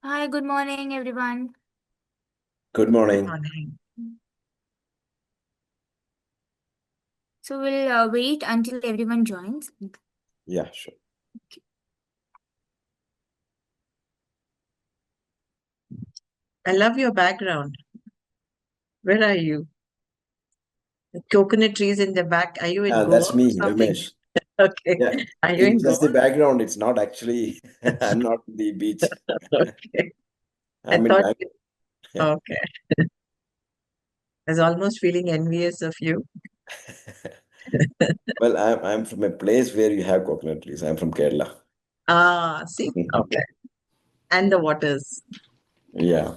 Hi, good morning, everyone. Good Good morning. morning. So we'll wait until everyone joins. Yeah, sure. I love your background. Where are you? The coconut trees in the back. Are you in Goa That's or me, something? Ramesh. Okay. Yeah, Are you in it's just the Goa? background. It's not actually, I'm not on the beach. Okay. I I'm in thought, Bangalore. okay. I was almost feeling envious of you. Well, I'm from a place where you have coconut trees. I'm from Kerala. Ah, see? Okay. And the waters. Yeah.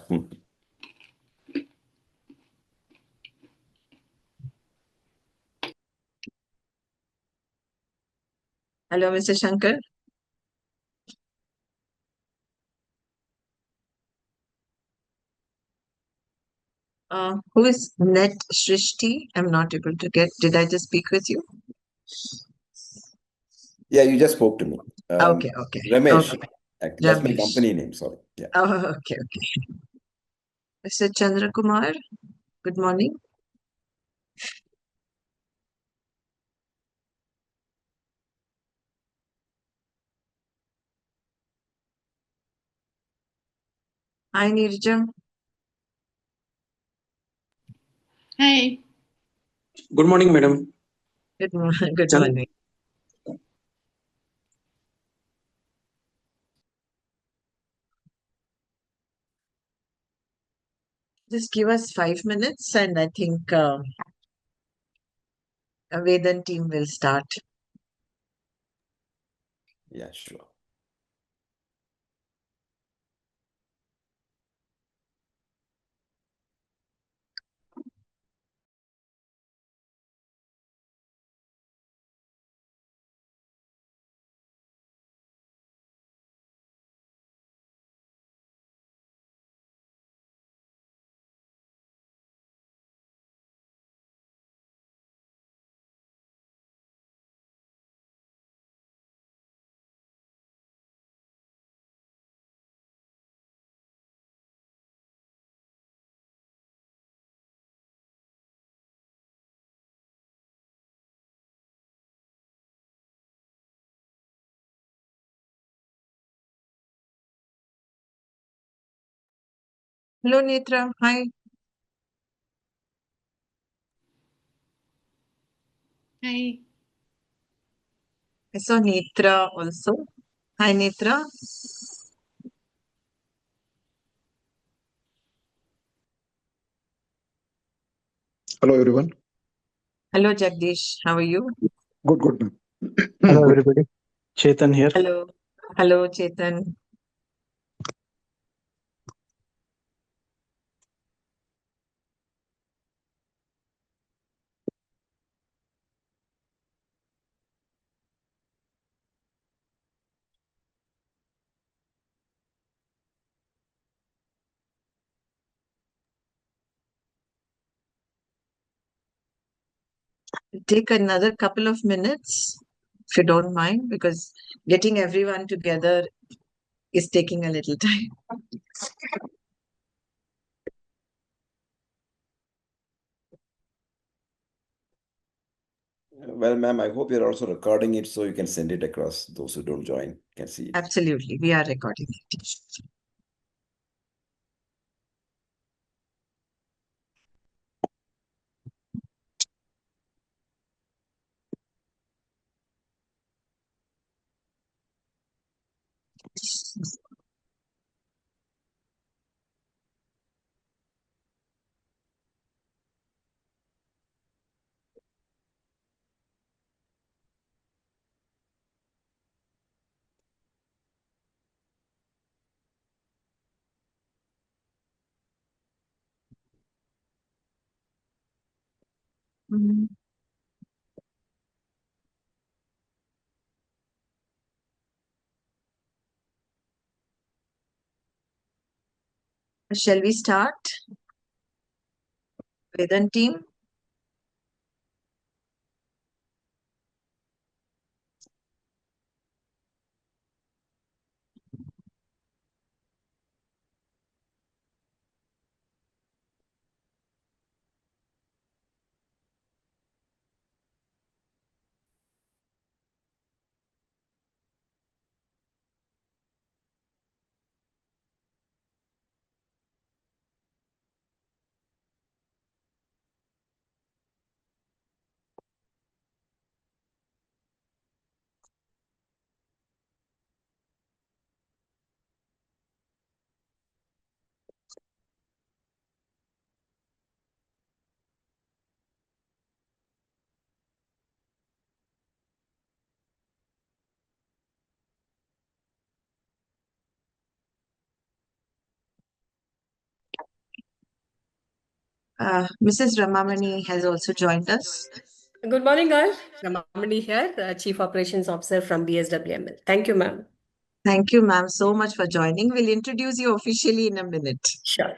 Hello, Mr. Shankar. Who is Net Shrishti? I'm not able to get. Did I just speak with you? Yeah, you just spoke to me. Okay, okay. Ramesh. Okay. That's my Ramesh. company name. Sorry. Yeah. Oh, okay, okay. Mr. Chandra Kumar, good morning. Hi, Nirjam. Hi. Good morning, madam. Good morning. Good Chan- morning. Just give us 5 minutes, and I think a Vedan team will start. Yeah, sure. Hello, Netra. Hi. Hi. I saw Netra also. Hi, Netra. Hello, everyone. Hello, Jagdish. How are you? Good, good, ma'am. Hello, Good. everybody. Chetan here. Hello. Hello, Chetan. Take another couple of minutes, if you don't mind, because getting everyone together is taking a little time. Well, ma'am, I hope you're also recording it so you can send it across. Those who don't join can see it. Absolutely. We are recording it. Mhm. Shall we start? Vedan team? Mrs. Ramamani has also joined us. Good morning, all. Ramamani here, Chief Operations Officer from BSWML. Thank you, ma'am. Thank you, ma'am, so much for joining. We'll introduce you officially in a minute. Sure.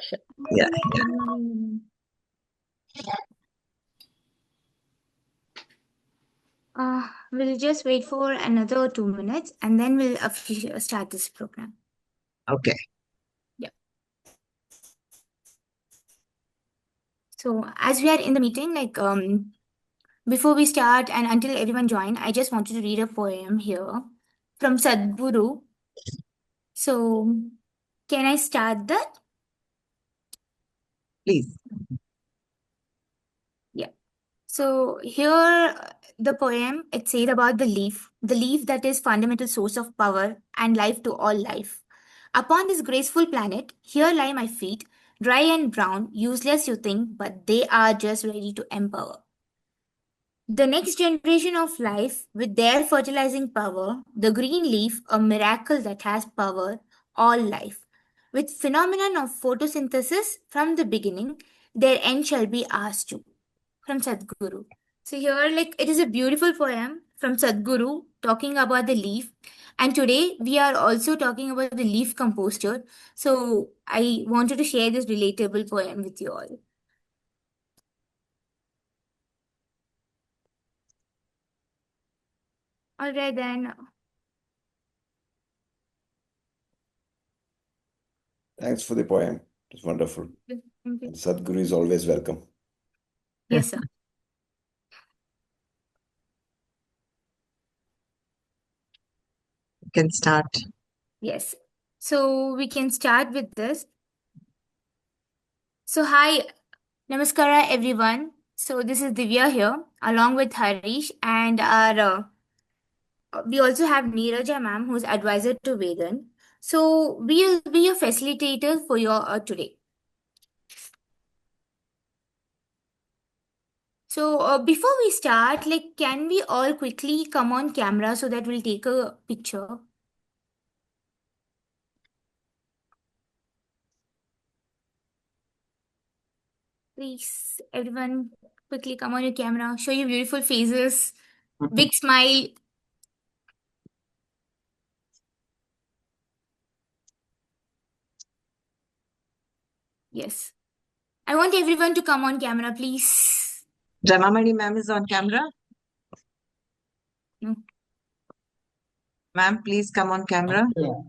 Yeah. We'll just wait for another 2 minutes and then we'll officially start this program. Okay. So as we are in the meeting, before we start and until everyone join, I just wanted to read a poem here from Sadhguru. So can I start that? Please. Yeah. So here the poem, it says about the leaf that is fundamental source of power and life to all life. Upon this graceful planet, here lie my feet, dry and brown, useless you think, but they are just ready to empower. The next generation of life with their fertilizing power, the green leaf, a miracle that has power, all life. With phenomenon of photosynthesis from the beginning, their end shall be ours too. From Sadhguru. So here, it is a beautiful poem from Sadhguru talking about the leaf. And today we are also talking about the leaf composter. So I wanted to share this relatable poem with you all. All right then. Thanks for the poem. It was wonderful. Thank you. And Sadhguru is always welcome. Yes, sir. You can start. Yes. So we can start with this. So hi, namaskara everyone. So this is Divya here, along with Harish, and our we also have Neeraja ma'am, who's advisor to Vedan. So we'll be your facilitators for your today. So before we start, can we all quickly come on camera so that we'll take a picture? Please, everyone, quickly come on your camera. Show your beautiful faces. Big smile. Yes. I want everyone to come on camera, please. Ramamani ma'am is on camera. No. Ma'am, please come on camera.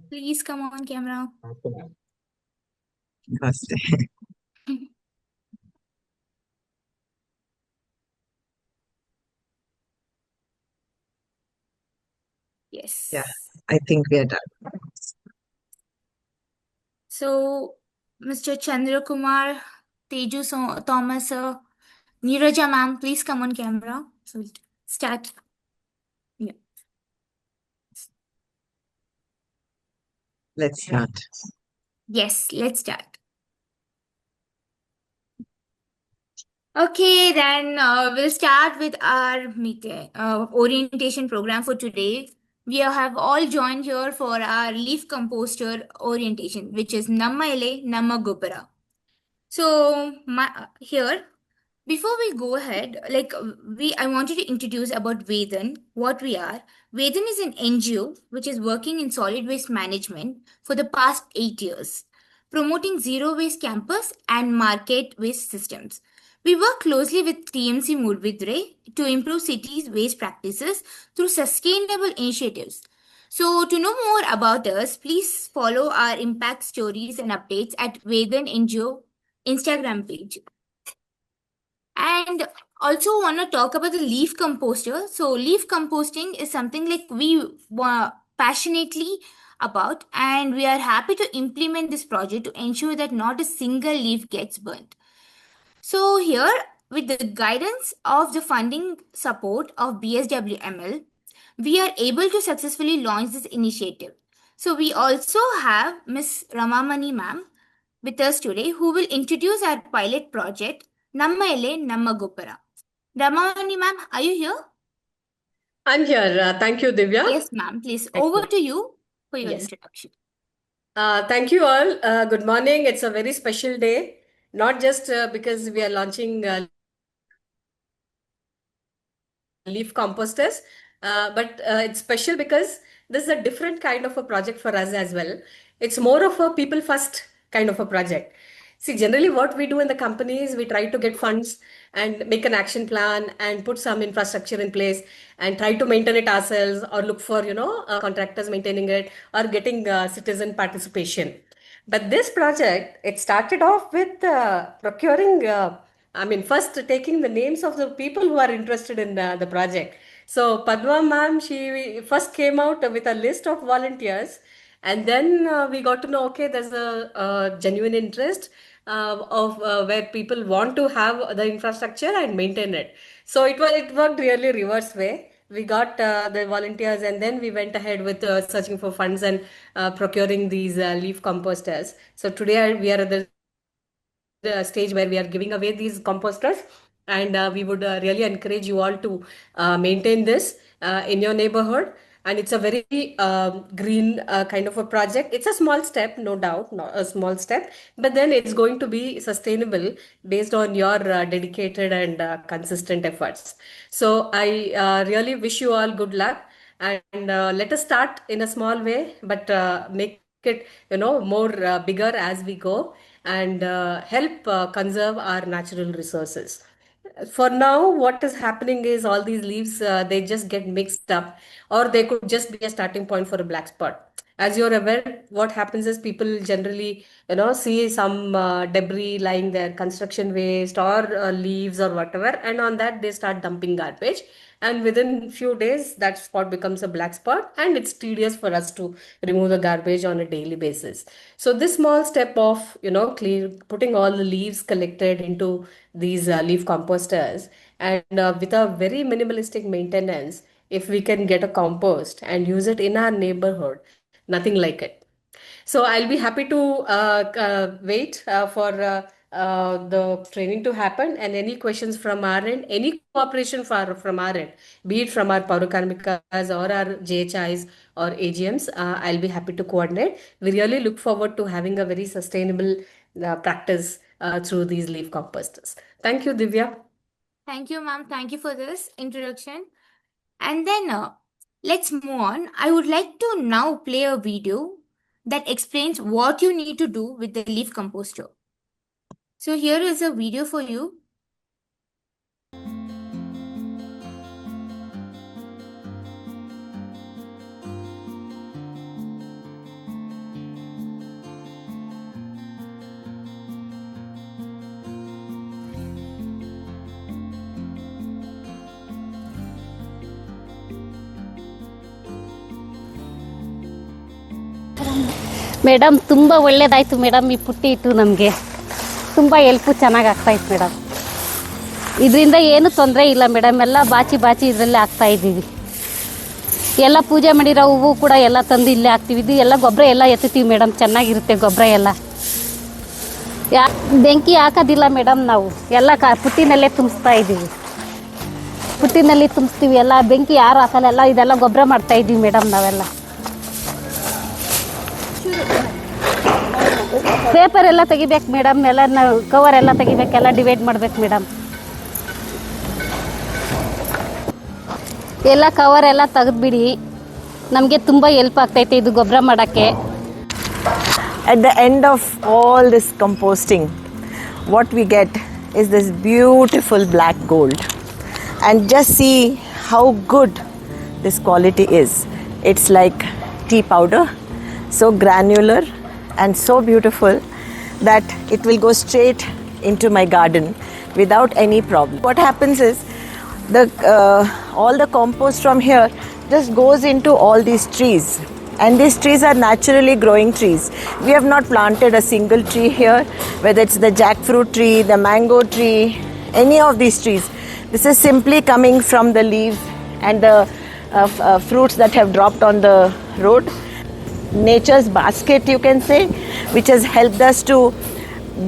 Please come on camera. Namaste. Yes. Yeah, I think we are done. So, Mr. Chandra Kumar, Teju Thomas, Neeraja ma'am, please come on camera. So we'll start. Yeah. Let's start. Yes, let's start. Okay, then we'll start with our meeting, orientation program for today. We have all joined here for our leaf composter orientation, which is NAMMA ELE NAMMA GOBBARA. So here, before we go ahead, I wanted to introduce about Vedan, what we are. Vedan is an NGO which is working in solid waste management for the past 8 years, promoting zero waste campus and market waste systems. We work closely with TMC Murvidre to improve cities' waste practices through sustainable initiatives. So, to know more about us, please follow our impact stories and updates at Vedan NGO Instagram page. And also want to talk about the leaf composter. So leaf composting is something we passionately about, and we are happy to implement this project to ensure that not a single leaf gets burnt. So here, with the guidance of the funding support of BSWML, we are able to successfully launch this initiative. So we also have Ms. Ramamani ma'am with us today, who will introduce our pilot project, NAMMA ELE NAMMA GOBBARA. Ramamani ma'am, are you here? I'm here. Thank you, Divya. Yes, ma'am. Please, over to you for your Yes. introduction. Thank you all. Good morning. It's a very special day. not just because we are launching leaf composters, but it's special because this is a different kind of a project for us as well. It's more of a people first kind of a project. See, generally what we do in the company is we try to get funds and make an action plan and put some infrastructure in place and try to maintain it ourselves, or look for, contractors maintaining it, or getting citizen participation. But this project, it started off with procuring, first taking the names of the people who are interested in the project. So Padma ma'am, she first came out with a list of volunteers, and then we got to know, okay, there's a genuine interest of where people want to have the infrastructure and maintain it. So it worked really reverse way. We got the volunteers, and then we went ahead with searching for funds and procuring these leaf composters. So today we are at the stage where we are giving away these composters, and we would really encourage you all to maintain this in your neighborhood. And it's a very green kind of a project. It's a small step, no doubt, not a small step, but then it's going to be sustainable based on your dedicated and consistent efforts. So I really wish you all good luck, and let us start in a small way, but make it more bigger as we go, and help conserve our natural resources. For now, what is happening is all these leaves, they just get mixed up, or they could just be a starting point for a black spot. As you're aware, what happens is people generally, see some debris lying there, construction waste or leaves or whatever, and on that they start dumping garbage. And within few days, that spot becomes a black spot, and it's tedious for us to remove the garbage on a daily basis. So this small step of, putting all the leaves collected into these leaf composters, and with a very minimalistic maintenance, if we can get a compost and use it in our neighborhood, nothing like it. So I'll be happy to wait for the training to happen, and any questions from our end, any cooperation from our end, be it from our Paurukarmikas or our JHIs or AGMs, I'll be happy to coordinate. We really look forward to having a very sustainable practice through these leaf composters. Thank you, Divya. Thank you, ma'am. Thank you for this introduction. And then let's move on. I would like to now play a video that explains what you need to do with the leaf composter. So here is a video for you. Madam ತುಂಬ ಒಳ್ಳೆಯದಾಯಿತು madam. ಈ ಪುಟ್ಟಿ ಇಟ್ಟು ನಮಗೆ ತುಂಬ help ಚೆನ್ನಾಗಿ ಆಗ್ತಾಯಿತ್ತು madam. ಇದರಿಂದ ಏನು ತೊಂದರೆ ಇಲ್ಲ ಮೇಡಮ್. ಎಲ್ಲ ಬಾಚಿ ಇದರಲ್ಲೇ ಹಾಕ್ತಾಯಿದ್ದೀವಿ. ಎಲ್ಲ ಪೂಜೆ ಮಾಡಿರೋ ಹೂವು ಕೂಡ ಎಲ್ಲ ತಂದು ಇಲ್ಲೇ ಹಾಕ್ತೀವಿ. ಇದು ಎಲ್ಲ ಗೊಬ್ಬರ ಎಲ್ಲ ಎತ್ತುತ್ತೀವಿ ಮೇಡಮ್. ಚೆನ್ನಾಗಿರುತ್ತೆ ಗೊಬ್ಬರ ಎಲ್ಲ. ಬೆಂಕಿ ಹಾಕೋದಿಲ್ಲ ಮೇಡಮ್. ನಾವು ಎಲ್ಲ ಪುಟ್ಟಿನಲ್ಲೇ ತುಂಬಿಸ್ತಾ ಇದ್ದೀವಿ. ಪುಟ್ಟಿನಲ್ಲಿ ತುಂಬಿಸ್ತೀವಿ. ಎಲ್ಲ ಬೆಂಕಿ ಯಾರು ಹಾಕಲ್ಲ. ಎಲ್ಲ ಇದೆಲ್ಲ ಗೊಬ್ಬರ ಮಾಡ್ತಾಯಿದ್ದೀವಿ ಮೇಡಮ್ ನಾವೆಲ್ಲ. ಪೇಪರ್ ಎಲ್ಲ ತೆಗಿಬೇಕು ಮೇಡಮ್. ಎಲ್ಲ ನಾವು ಕವರ್ ಎಲ್ಲ ತೆಗಿಬೇಕೆಲ್ಲ ಡಿವೈಡ್ ಮಾಡ್ಬೇಕು ಮೇಡಮ್. ಎಲ್ಲ ಕವರ್ ಎಲ್ಲ ತೆಗೆದ್ಬಿಡಿ. ನಮಗೆ ತುಂಬ ಹೆಲ್ಪ್ ಆಗ್ತೈತೆ ಇದು ಗೊಬ್ಬರ ಮಾಡೋಕ್ಕೆ. At the end of all this composting, what we get is this beautiful black gold. And just see how good this quality is. It's like tea powder, so granular and so beautiful that it will go straight into my garden without any problem. What happens is all the compost from here just goes into all these trees, and these trees are naturally growing trees. We have not planted a single tree here, whether it's the jackfruit tree, the mango tree, any of these trees. This is simply coming from the leaves and the fruits that have dropped on the road. Nature's basket, you can say, which has helped us to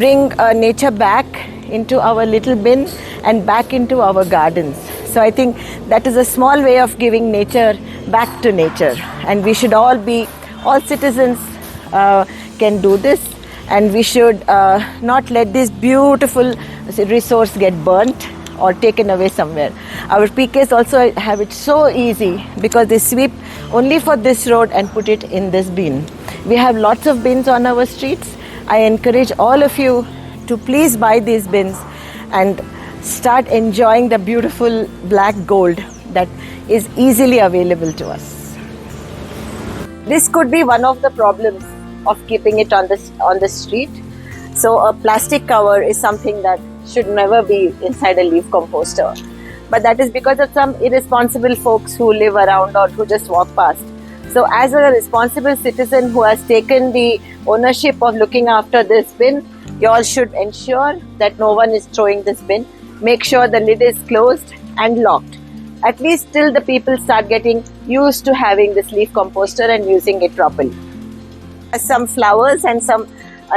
bring nature back into our little bin and back into our gardens. So I think that is a small way of giving nature back to nature, and we should all citizens can do this, and we should not let this beautiful resource get burnt or taken away somewhere. Our PKs also have it so easy because they sweep only for this road and put it in this bin. We have lots of bins on our streets. I encourage all of you to please buy these bins and start enjoying the beautiful black gold that is easily available to us. This could be one of the problems of keeping it on the street. So a plastic cover is something that should never be inside a leaf composter. But that is because of some irresponsible folks who live around or who just walk past. So as a responsible citizen who has taken the ownership of looking after this bin, you all should ensure that no one is throwing this bin. Make sure the lid is closed and locked. At least till the people start getting used to having this leaf composter and using it properly. Some flowers and some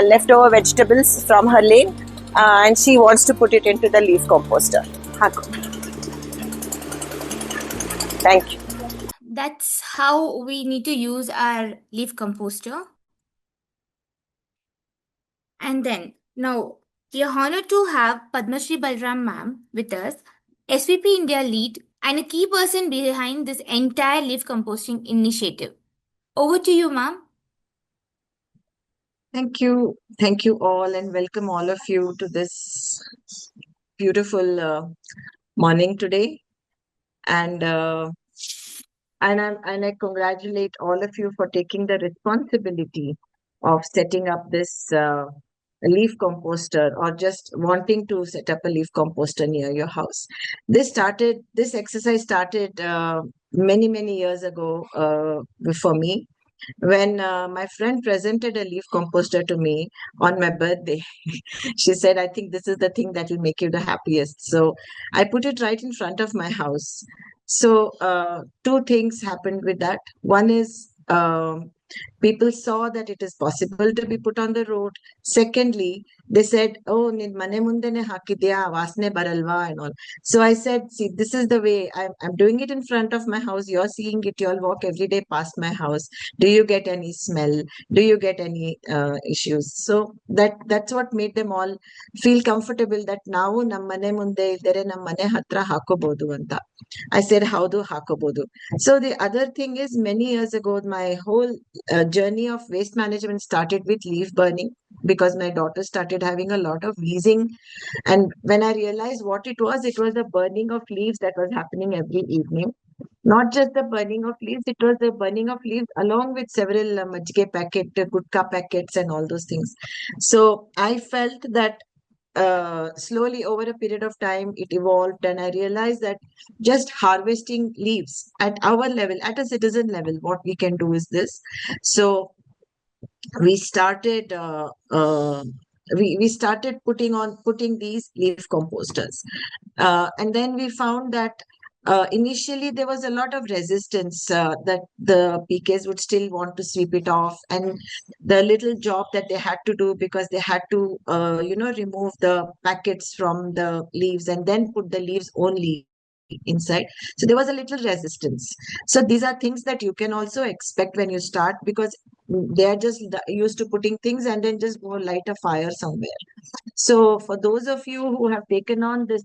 leftover vegetables from her lane, and she wants to put it into the leaf composter. Thank you. That's how we need to use our leaf composter. And then, now, we are honored to have Padmashree Balaram ma'am with us, SVP India Lead, and a key person behind this entire leaf composting initiative. Over to you, ma'am. Thank you. Thank you all, and welcome all of you to this beautiful morning today. And I congratulate all of you for taking the responsibility of setting up this leaf composter, or just wanting to set up a leaf composter near your house. This exercise started many years ago for me, when my friend presented a leaf composter to me on my birthday. She said, I think this is the thing that will make you the happiest. So I put it right in front of my house. So two things happened with that. One is people saw that it is possible to be put on the road. Secondly, they said, oh, nid mane mundene hakidya, vasne baralva and all. So I said, see, this is the way. I'm doing it in front of my house. You're seeing it. You all walk every day past my house. Do you get any smell? Do you get any issues? So that's what made them all feel comfortable, that ನಾವು ನಮ್ಮ ಮನೆ ಮುಂದೆ ಇದ್ದರೆ ನಮ್ಮ ಮನೆ ಹತ್ರ ಹಾಕೋಬಹುದು ಅಂತ. I said, howdu hakobodu. So the other thing is, many years ago, my whole journey of waste management started with leaf burning, because my daughter started having a lot of wheezing. And when I realized what it was the burning of leaves that was happening every evening. Not just the burning of leaves, it was the burning of leaves along with several majke packet, gutka packets and all those things. So I felt that slowly over a period of time it evolved, and I realized that just harvesting leaves at our level, at a citizen level, what we can do is this. So we started we started putting these leaf composters, and then we found that initially there was a lot of resistance, that the PKs would still want to sweep it off, and the little job that they had to do, because they had to remove the packets from the leaves and then put the leaves only inside. So there was a little resistance. So these are things that you can also expect when you start, because they are just used to putting things and then just go light a fire somewhere. So for those of you who have taken on this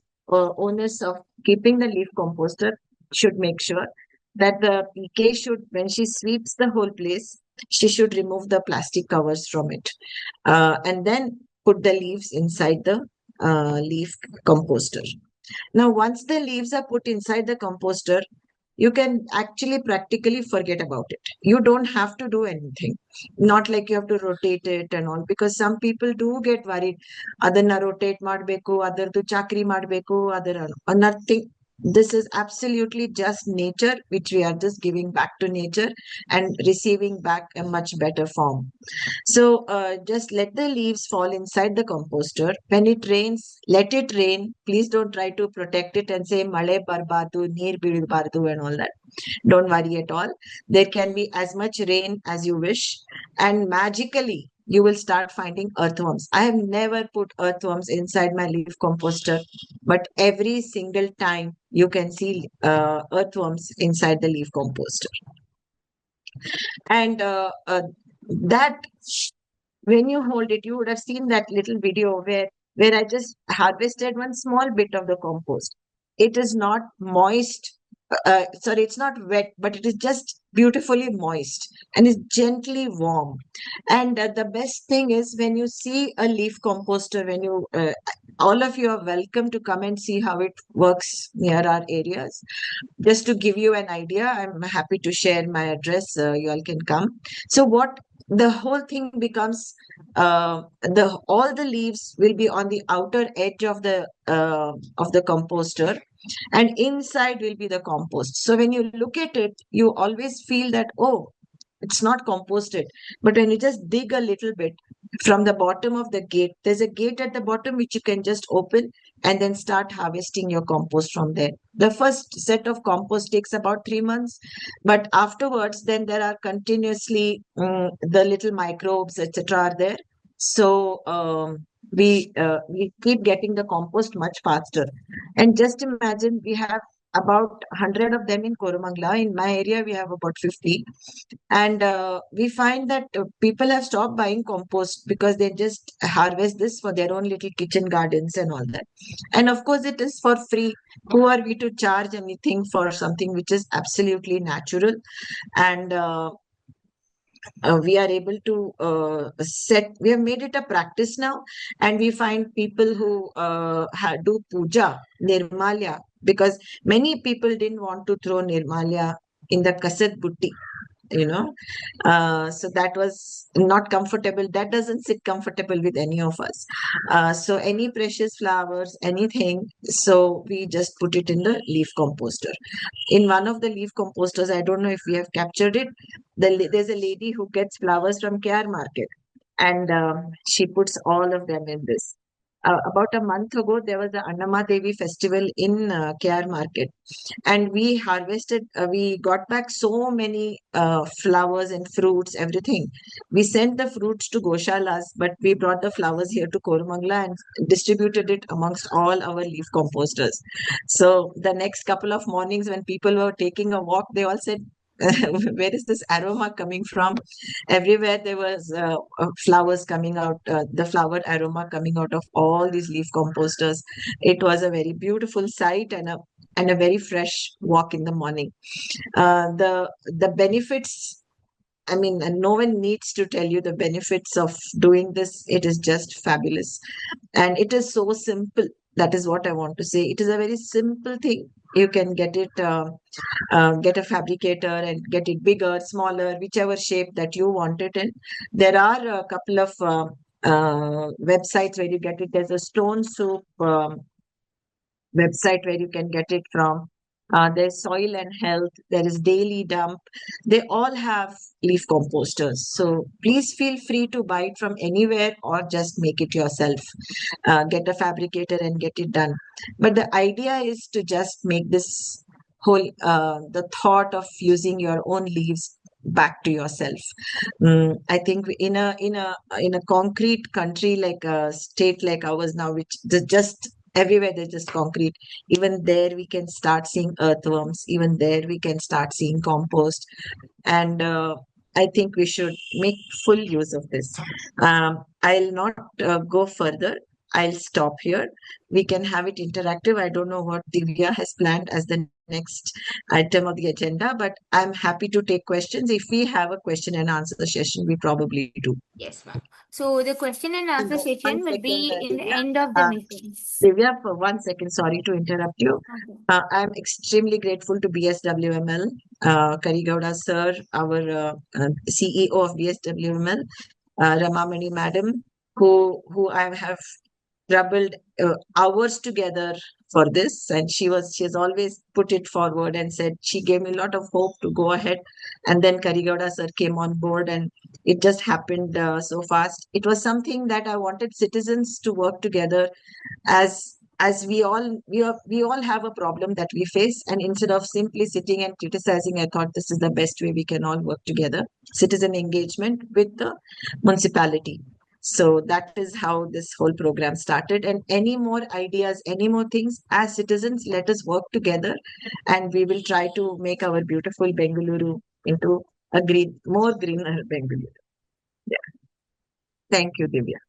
onus of keeping the leaf composter, should make sure that the PK should, when she sweeps the whole place, she should remove the plastic covers from it, and then put the leaves inside the leaf composter. Now, once the leaves are put inside the composter, you can actually practically forget about it. You don't have to do anything. Not like you have to rotate it and all, because some people do get worried. Adanna rotate ಮಾಡಬೇಕು, ಅದರದು ಚಾಕ್ರಿ ಮಾಡಬೇಕು, ಅದರ nothing. This is absolutely just nature, which we are just giving back to nature and receiving back a much better form. So just let the leaves fall inside the composter. When it rains, let it rain. Please don't try to protect it and say male barbadu, neer bidbadu and all that. Don't worry at all. There can be as much rain as you wish, and magically you will start finding earthworms. I have never put earthworms inside my leaf composter, but every single time you can see earthworms inside the leaf composter. And that when you hold it, you would have seen that little video where I just harvested one small bit of the compost. It is not moist. Sorry, it's not wet, but it is just beautifully moist and is gently warm. And the best thing is when you see a leaf composter, when you all of you are welcome to come and see how it works near our areas. Just to give you an idea, I'm happy to share my address. You all can come. So what the whole thing becomes, the all the leaves will be on the outer edge of the composter, and inside will be the compost. So when you look at it, you always feel that, oh, it's not composted. But when you just dig a little bit from the bottom of the gate, there's a gate at the bottom which you can just open and then start harvesting your compost from there. The first set of compost takes about 3 months, but afterwards, then there are continuously the little microbes, etc., are there. So we keep getting the compost much faster. And just imagine, we have about 100 of them in Koromangala. In my area, we have about 50. And we find that people have stopped buying compost because they just harvest this for their own little kitchen gardens and all that. And of course, it is for free. Who are we to charge anything for something which is absolutely natural? And we are able to we have made it a practice now, and we find people who do puja, nirmalya, because many people didn't want to throw nirmalya in the kasat butti, you know. So that was not comfortable. That doesn't sit comfortable with any of us. So any precious flowers, anything, so we just put it in the leaf composter. In one of the leaf composters, I don't know if we have captured it, there's a lady who gets flowers from KR market, and she puts all of them in this. About a month ago, there was the Annama Devi festival in KR market, and we harvested, we got back so many flowers and fruits, everything. We sent the fruits to Goshalas, but we brought the flowers here to Koromangala and distributed it amongst all our leaf composters. So the next couple of mornings when people were taking a walk, they all said, where is this aroma coming from? Everywhere there was flowers coming out, the flower aroma coming out of all these leaf composters. It was a very beautiful sight, and a very fresh walk in the morning. The benefits, I mean, and no one needs to tell you the benefits of doing this. It is just fabulous. And it is so simple. That is what I want to say. It is a very simple thing. You can get it, get a fabricator and get it bigger, smaller, whichever shape that you want it in. There are a couple of websites where you get it. There's a Stone Soup website where you can get it from. There's Soil and Health, there is Daily Dump. They all have leaf composters. So please feel free to buy it from anywhere or just make it yourself. Get a fabricator and get it done. But the idea is to just make this whole, the thought of using your own leaves back to yourself. I think in a concrete country, like a state like ours now, which just everywhere there's just concrete, even there we can start seeing earthworms, even there we can start seeing compost. And I think we should make full use of this. I'll not go further. I'll stop here. We can have it interactive. I don't know what Divya has planned as the next item of the agenda, but I'm happy to take questions. If we have a question and answer session, we probably do. Yes, ma'am. So the question and answer One session will second, be in the Divya. end of the meeting. Divya, for 1 second, sorry to interrupt you. Okay. I'm extremely grateful to BSWML, Karee Gowda sir, our CEO of BSWML, Ramamani madam, who I have troubled hours together for this, and she has always put it forward and said, she gave me a lot of hope to go ahead. And then Karee Gowda sir came on board, and it just happened so fast. It was something that I wanted citizens to work together, as we all have a problem that we face, and instead of simply sitting and criticizing, I thought this is the best way we can all work together. Citizen engagement with the municipality. So that is how this whole program started. And any more ideas, any more things, as citizens, let us work together, and we will try to make our beautiful Bengaluru into a more greener Bengaluru. Yeah. Thank you, Divya.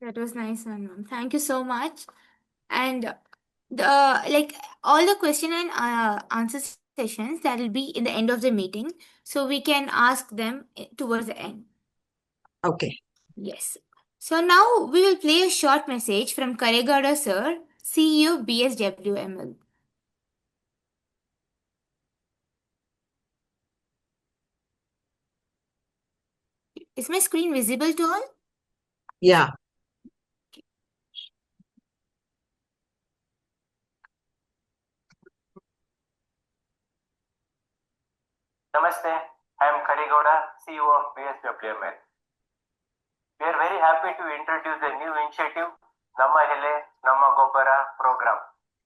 That was nice one, ma'am. Thank you so much. And the all the question and answer sessions that will be in the end of the meeting, so we can ask them towards the end. Okay. Yes. So now we will play a short message from Karee Gowda sir, CEO BSWML. Is my screen visible to all? Yeah. Namaste, I am Karee Gowda, CEO of BSWML. We are very happy to introduce a new initiative, NAMMA ELE NAMMA GOBBARA program.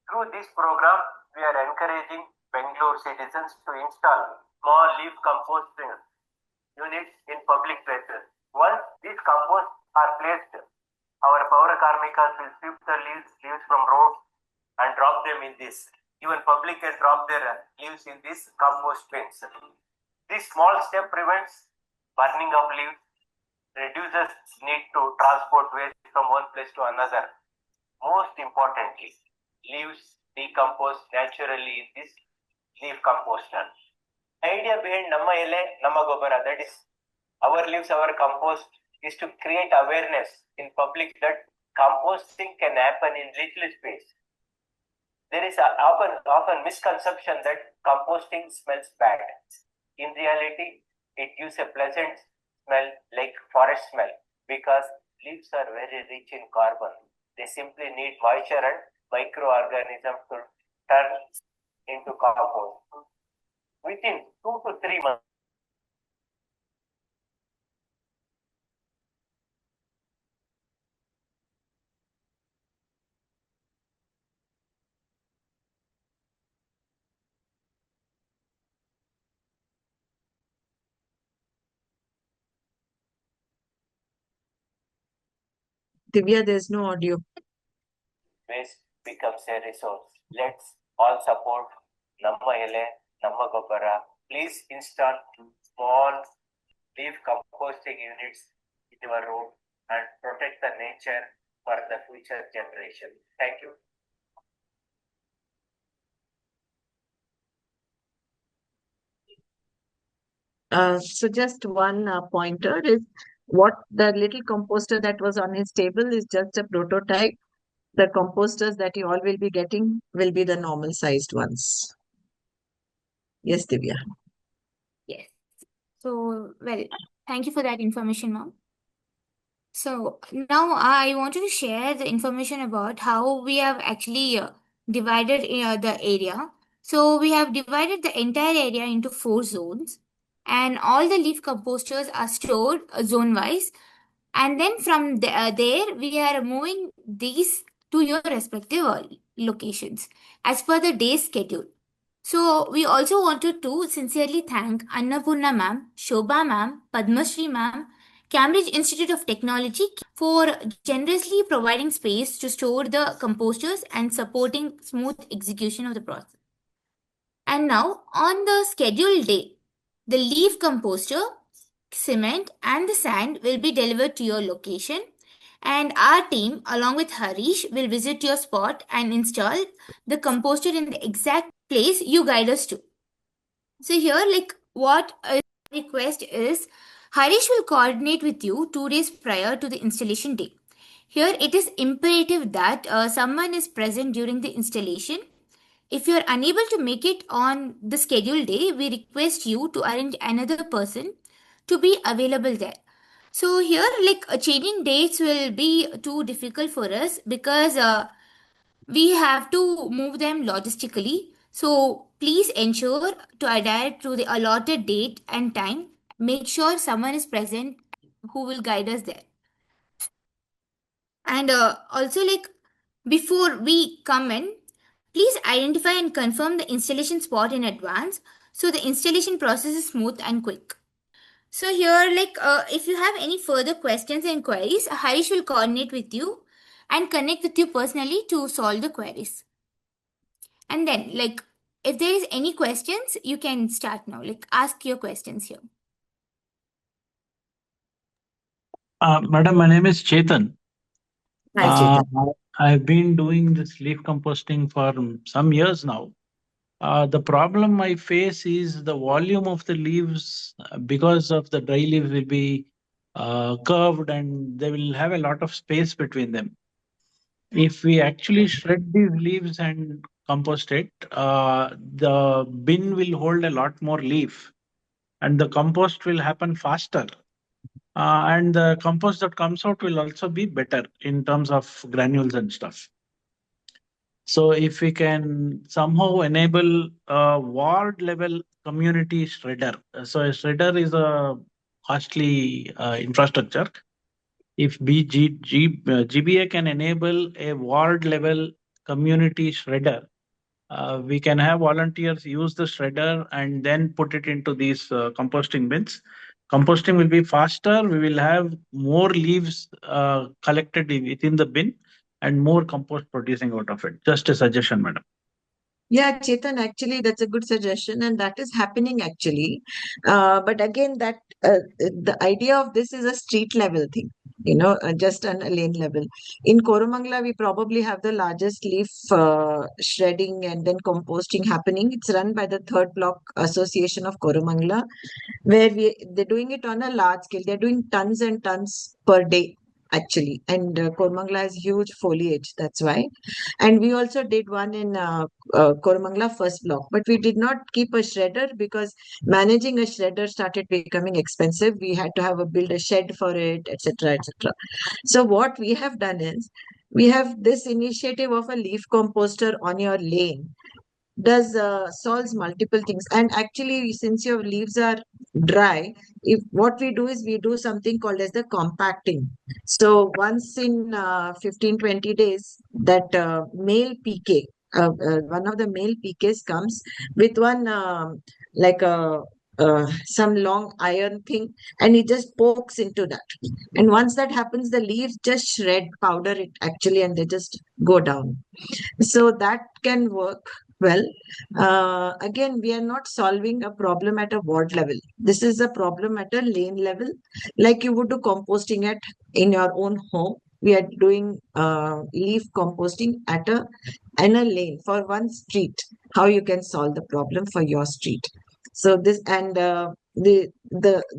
Through this program, we are encouraging Bengaluru citizens to install small leaf composting units in public places. Once these composts are placed, our power karmikas will sweep the leaves from roads and drop them in this. Even public can drop their leaves in these compost bins. This small step prevents burning of leaves, reduces need to transport waste from one place to another. Most importantly, leaves decompose naturally in this leaf composter. Idea behind NAMMA ELE NAMMA GOBBARA, that is our leaves, our compost, is to create awareness in public that composting can happen in little space. There is often misconception that composting smells bad. In reality, it gives a pleasant smell like forest smell because leaves are very rich in carbon. They simply need moisture and microorganisms to turn into compost. Within 2 to 3 months, Divya, there's no audio. waste becomes a resource. Let's all support NAMMA ELE NAMMA GOBBARA. Please install small leaf composting units in your road and protect the nature for the future generation. Thank you. So just one pointer is what the little composter that was on his table is just a prototype. The composters that you all will be getting will be the normal sized ones. Yes, Divya. Yes. So, well, thank you for that information, ma'am. So now I wanted to share the information about how we have actually divided the area. So we have divided the entire area into 4 zones, and all the leaf composters are stored zone-wise. And then from there, we are moving these to your respective locations as per the day's schedule. So we also wanted to sincerely thank Annapurna ma'am, Shobha ma'am, Padmashree ma'am, Cambridge Institute of Technology for generously providing space to store the composters and supporting smooth execution of the process. And now on the scheduled day, the leaf composter, cement and the sand will be delivered to your location, and our team along with Harish will visit your spot and install the composter in the exact place you guide us to. So here, what a request is, Harish will coordinate with you 2 days prior to the installation day. Here, it is imperative that someone is present during the installation. If you are unable to make it on the scheduled day, we request you to arrange another person to be available there. So here, changing dates will be too difficult for us because we have to move them logistically. So please ensure to adhere to the allotted date and time. Make sure someone is present who will guide us there. And also, before we come in, please identify and confirm the installation spot in advance so the installation process is smooth and quick. So here, if you have any further questions and queries, Harish will coordinate with you and connect with you personally to solve the queries. And then, if there is any questions, you can start now. Ask your questions here. Madam, my name is Chetan. Hi, Chetan. I've been doing this leaf composting for some years now. The problem I face is the volume of the leaves because of the dry leaves will be curved and they will have a lot of space between them. If we actually shred these leaves and compost it, the bin will hold a lot more leaf and the compost will happen faster. And the compost that comes out will also be better in terms of granules and stuff. So if we can somehow enable a ward level community shredder. So a shredder is a costly infrastructure. If GBA can enable a ward level community shredder, we can have volunteers use the shredder and then put it into these composting bins. Composting will be faster. We will have more leaves collected within the bin and more compost producing out of it. Just a suggestion, madam. Yeah, Chetan, actually, that's a good suggestion, and that is happening actually. But again, the idea of this is a street level thing, just on a lane level. In Koramangala, we probably have the largest leaf shredding and then composting happening. It's run by the Third Block Association of Koramangala, where they're doing it on a large scale. They're doing tons and tons per day, actually. And Koramangala has huge foliage, that's why. And we also did one in Koramangala first block, but we did not keep a shredder because managing a shredder started becoming expensive. We had to build a shed for it, etc., etc. So what we have done is we have this initiative of a leaf composter on your lane does solves multiple things. And actually, since your leaves are dry, if what we do is we do something called as the compacting. So once in 15-20 days, that male PK, one of the male PKs comes with one like a some long iron thing, and he just pokes into that. And once that happens, the leaves just shred, powder it actually, and they just go down. So that can work well. Again, we are not solving a problem at a ward level. This is a problem at a lane level, like you would do composting in your own home. We are doing leaf composting in a lane for one street. How you can solve the problem for your street. So this and the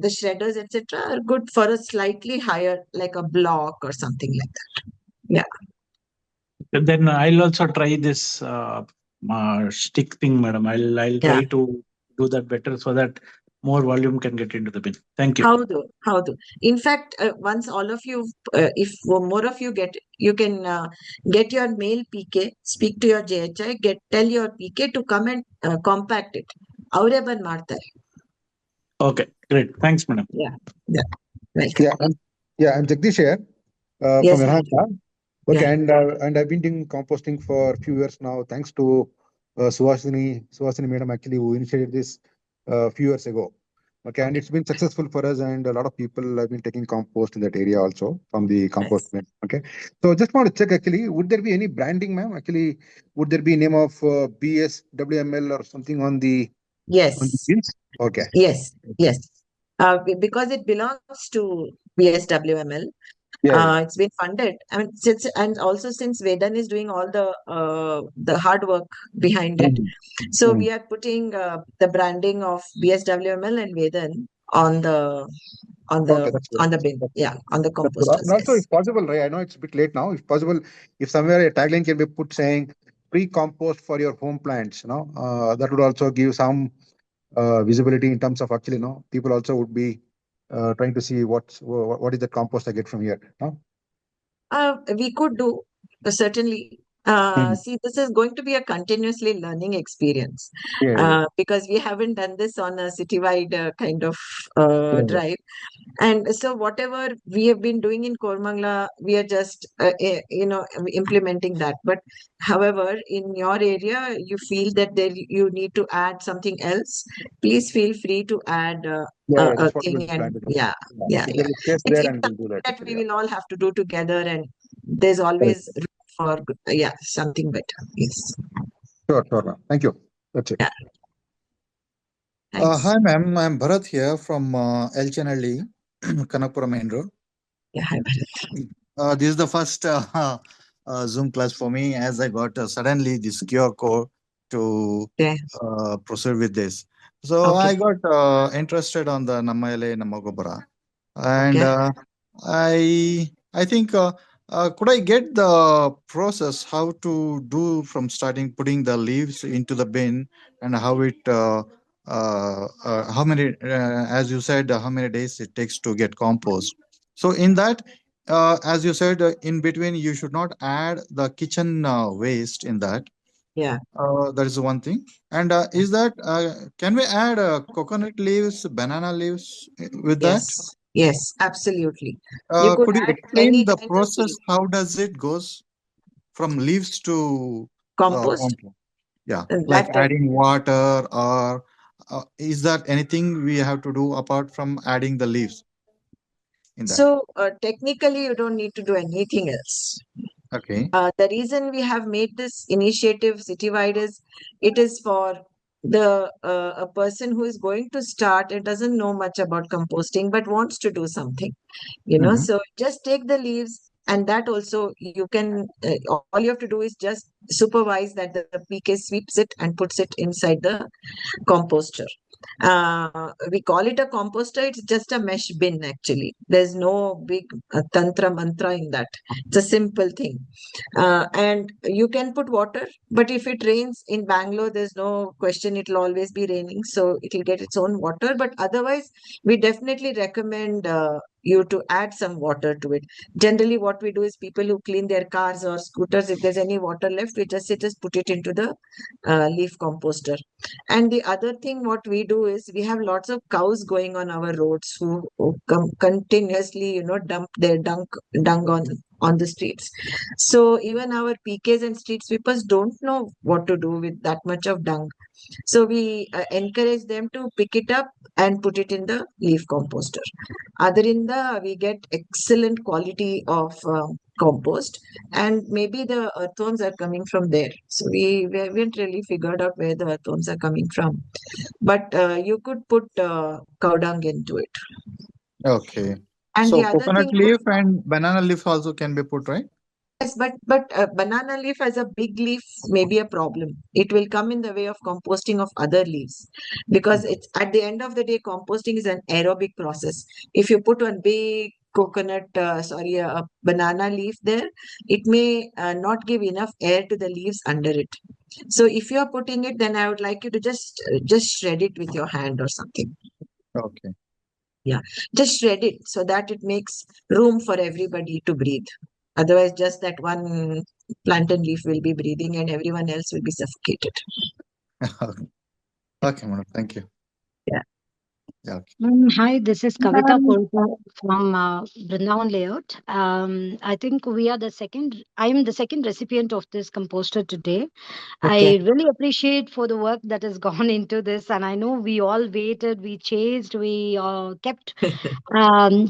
shredders etc. are good for a slightly higher, like a block or something like that. Yeah. Then I'll also try this stick thing, madam. I'll try to do that better so that more volume can get into the bin. Thank you. How do? In fact, once all of you, if more of you you can get your mail PK, speak to your JHI, tell your PK to come and compact it. Avare ban ಮಾಡ್ತಾರೆ. Okay, great. Thanks, madam. Yeah. Welcome. I'm Jagdish here Yes, from Erhanta. Okay, yeah. and I've been doing composting for a few years now, thanks to Suhasini madam, actually, who initiated this a few years ago. Okay, and it's been successful for us, and a lot of people have been taking compost in that area also from the compost bin. Okay, so just want to check actually, would there be any branding, ma'am? Actually, would there be name of BSWML or something on the Yes. on the bins? Okay. Yes. Because it belongs to BSWML. It's been funded. I mean, since Vedan is doing all the hard work behind it, so we are putting the branding of BSWML and Vedan on the bin, on the composters. And also, if possible, right? I know it's a bit late now. If possible, if somewhere a tagline can be put saying pre-compost for your home plants, that would also give some visibility in terms of actually, people also would be trying to see what is the compost I get from here. We could do, certainly. See, this is going to be a continuously learning experience because we haven't done this on a citywide kind of drive. And so whatever we have been doing in Koramangala, we are just, implementing that. But however, in your area, you feel that you need to add something else, please feel free to add a thing. And it's that we will all have to do together, and there's always room for something better. Yes. Sure, ma'am. Thank you. That's it. Hi, ma'am. I'm Bharat here from Elchanalli, Kanakpura Main Road. Yeah, hi, Bharat. This is the first Zoom class for me, as I got suddenly this QR code to Yeah. proceed with this. So Okay. I got interested on the Namma Ele Namma Gobbara, and Okay. I think could I get the process how to do from starting putting the leaves into the bin and how it how many as you said how many days it takes to get compost. So in that as you said, in between, you should not add the kitchen waste in that. Yeah. That is one thing. And is that can we add coconut leaves, banana leaves with that? Yes. Yes, absolutely. You could Could you add explain any the kinds of process? leaf. How does it goes from leaves to Compost. compost? Yeah, like That adding water, or is that anything we have to do apart from adding the leaves in that? so technically, you don't need to do anything else. Okay. The reason we have made this initiative citywide is it is for the a person who is going to start and doesn't know much about composting but wants to do something, Mhm. so just take the leaves, and that also you can all you have to do is just supervise that the PK sweeps it and puts it inside the composter. We call it a composter. It's just a mesh bin, actually. There's no big tantra mantra in that. It's a simple thing. And you can put water, but if it rains in Bangalore, there's no question it'll always be raining. So it'll get its own water. But otherwise, we definitely recommend you to add some water to it. Generally, what we do is people who clean their cars or scooters, if there's any water left, we just put it into the leaf composter. And the other thing, what we do is we have lots of cows going on our roads who continuously, dump their dung on the streets. So even our PKs and street sweepers don't know what to do with that much of dung. So we encourage them to pick it up and put it in the leaf composter. Other we get excellent quality of compost, and maybe the earthworms are coming from there. So we haven't really figured out where the earthworms are coming from. But you could put cow dung into it. Okay. And the So other coconut thing, leaf and banana leaf also can be put, right? yes, but banana leaf as a big leaf may be a problem. It will come in the way of composting of other leaves, because it's at the end of the day, composting is an aerobic process. If you put one big a banana leaf there, it may not give enough air to the leaves under it. So if you are putting it, then I would like you to just shred it with your hand or something. Okay. Yeah, just shred it so that it makes room for everybody to breathe. Otherwise, just that one plantain leaf will be breathing and everyone else will be suffocated. Okay, madam. Thank you. Yeah. Yeah. Okay. Hi, this is Kavita Polka from Brindavan Layout. I think I am the second recipient of this composter today. Okay. I really appreciate for the work that has gone into this, and I know we all waited, we chased, we kept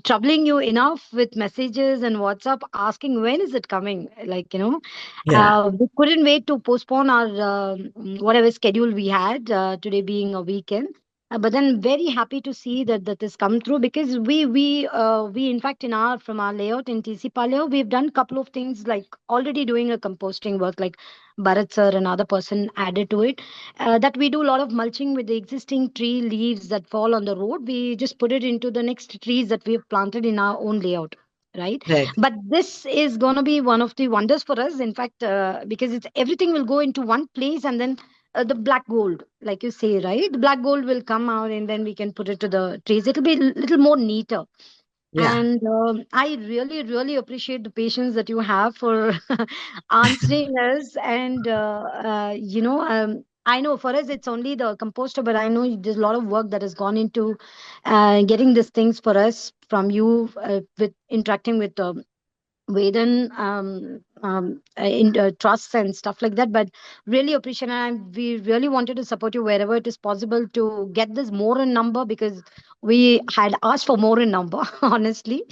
troubling you enough with messages and WhatsApp asking when is it coming? Yeah. We couldn't wait to postpone our whatever schedule we had, today being a weekend. But then very happy to see that has come through, because we in fact in our from our layout in TC Paleo, we've done a couple of things, like already doing a composting work, like Bharat sir, another person added to it, that we do a lot of mulching with the existing tree leaves that fall on the road. We just put it into the next trees that we have planted in our own layout, right? Right. But this is going to be one of the wonders for us, in fact, because it's everything will go into one place, and then the black gold, like you say, right? The black gold will come out, and then we can put it to the trees. It'll be a little more neater. Yeah. And I really, really appreciate the patience that you have for answering us. And, I know for us it's only the composter, but I know there's a lot of work that has gone into getting these things for us from you, with interacting with Vedan in trusts and stuff like that. But really appreciate, and we really wanted to support you wherever it is possible to get this more in number, because we had asked for more in number, honestly.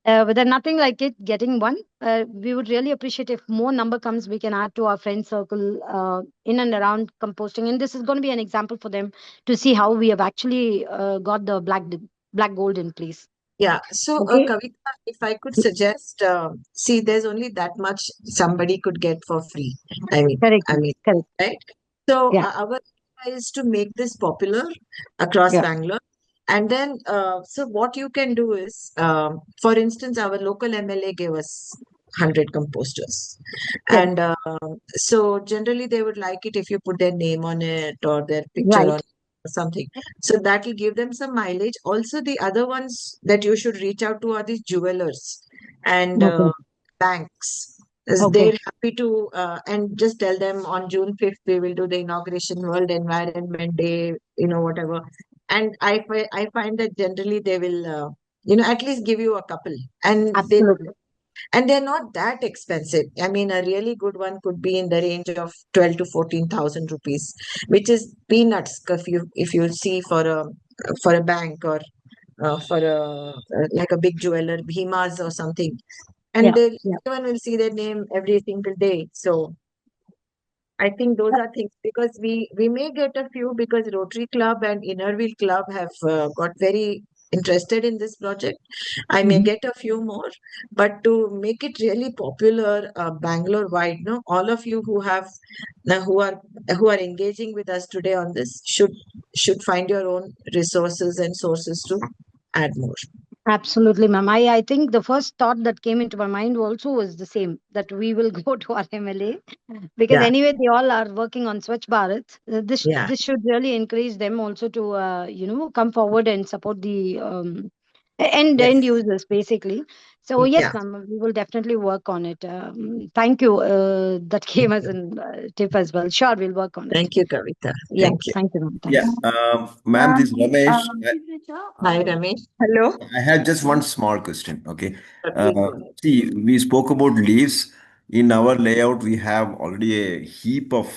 But then nothing like it getting one. We would really appreciate if more number comes, we can add to our friend circle in and around composting. And this is going to be an example for them to see how we have actually got the black gold in place. Yeah. So, Okay. Kavita, if I could suggest, see, there's only that much somebody could get for free. Correct. Right? So, Yeah. our idea is to make this popular across Yeah. Bangalore. And then, so what you can do is, for instance, our local MLA gave us 100 composters. Yeah. And so generally they would like it if you put their name on it or their picture Right. on it or something. So that will give them some mileage. Also, the other ones that you should reach out to are these jewelers and Okay. banks. As Okay. they're happy to, and just tell them on June 5th, we will do the inauguration World Environment Day, whatever. And I find that generally they will, at least give you a couple. Absolutely. And they're not that expensive. I mean, a really good one could be in the range of 12 to 14,000 rupees, which is peanuts if you see for a bank or for a like a big jeweler, Bhima's or something. And Yeah. Yeah. everyone will see their name every single day. So I think those are things, because we may get a few, because Rotary Club and Inner Wheel Club have got very interested in this project. I may Mhm. get a few more, but to make it really popular, Bangalore wide, no, all of you who have who are engaging with us today on this should find your own resources and sources to add more. Absolutely, ma'am. I think the first thought that came into my mind also was the same, that we will go to our MLA, because Yeah, anyway they all are working on Swachh Bharat. yeah, This should really encourage them also to come forward and support the end yes, users basically. So yes, yeah. ma'am, we will definitely work on it. Thank you. That Thank came as you. a tip as well. Sure, we'll work on it. Thank you, Kavita. Yeah, Thank you. thank you, ma'am. Yeah, Thanks. ma'am, this Ramesh. Hi, Ramesh. Hello. I had just one small question. Okay. Please go ahead. See, we spoke about leaves. In our layout, we have already a heap of,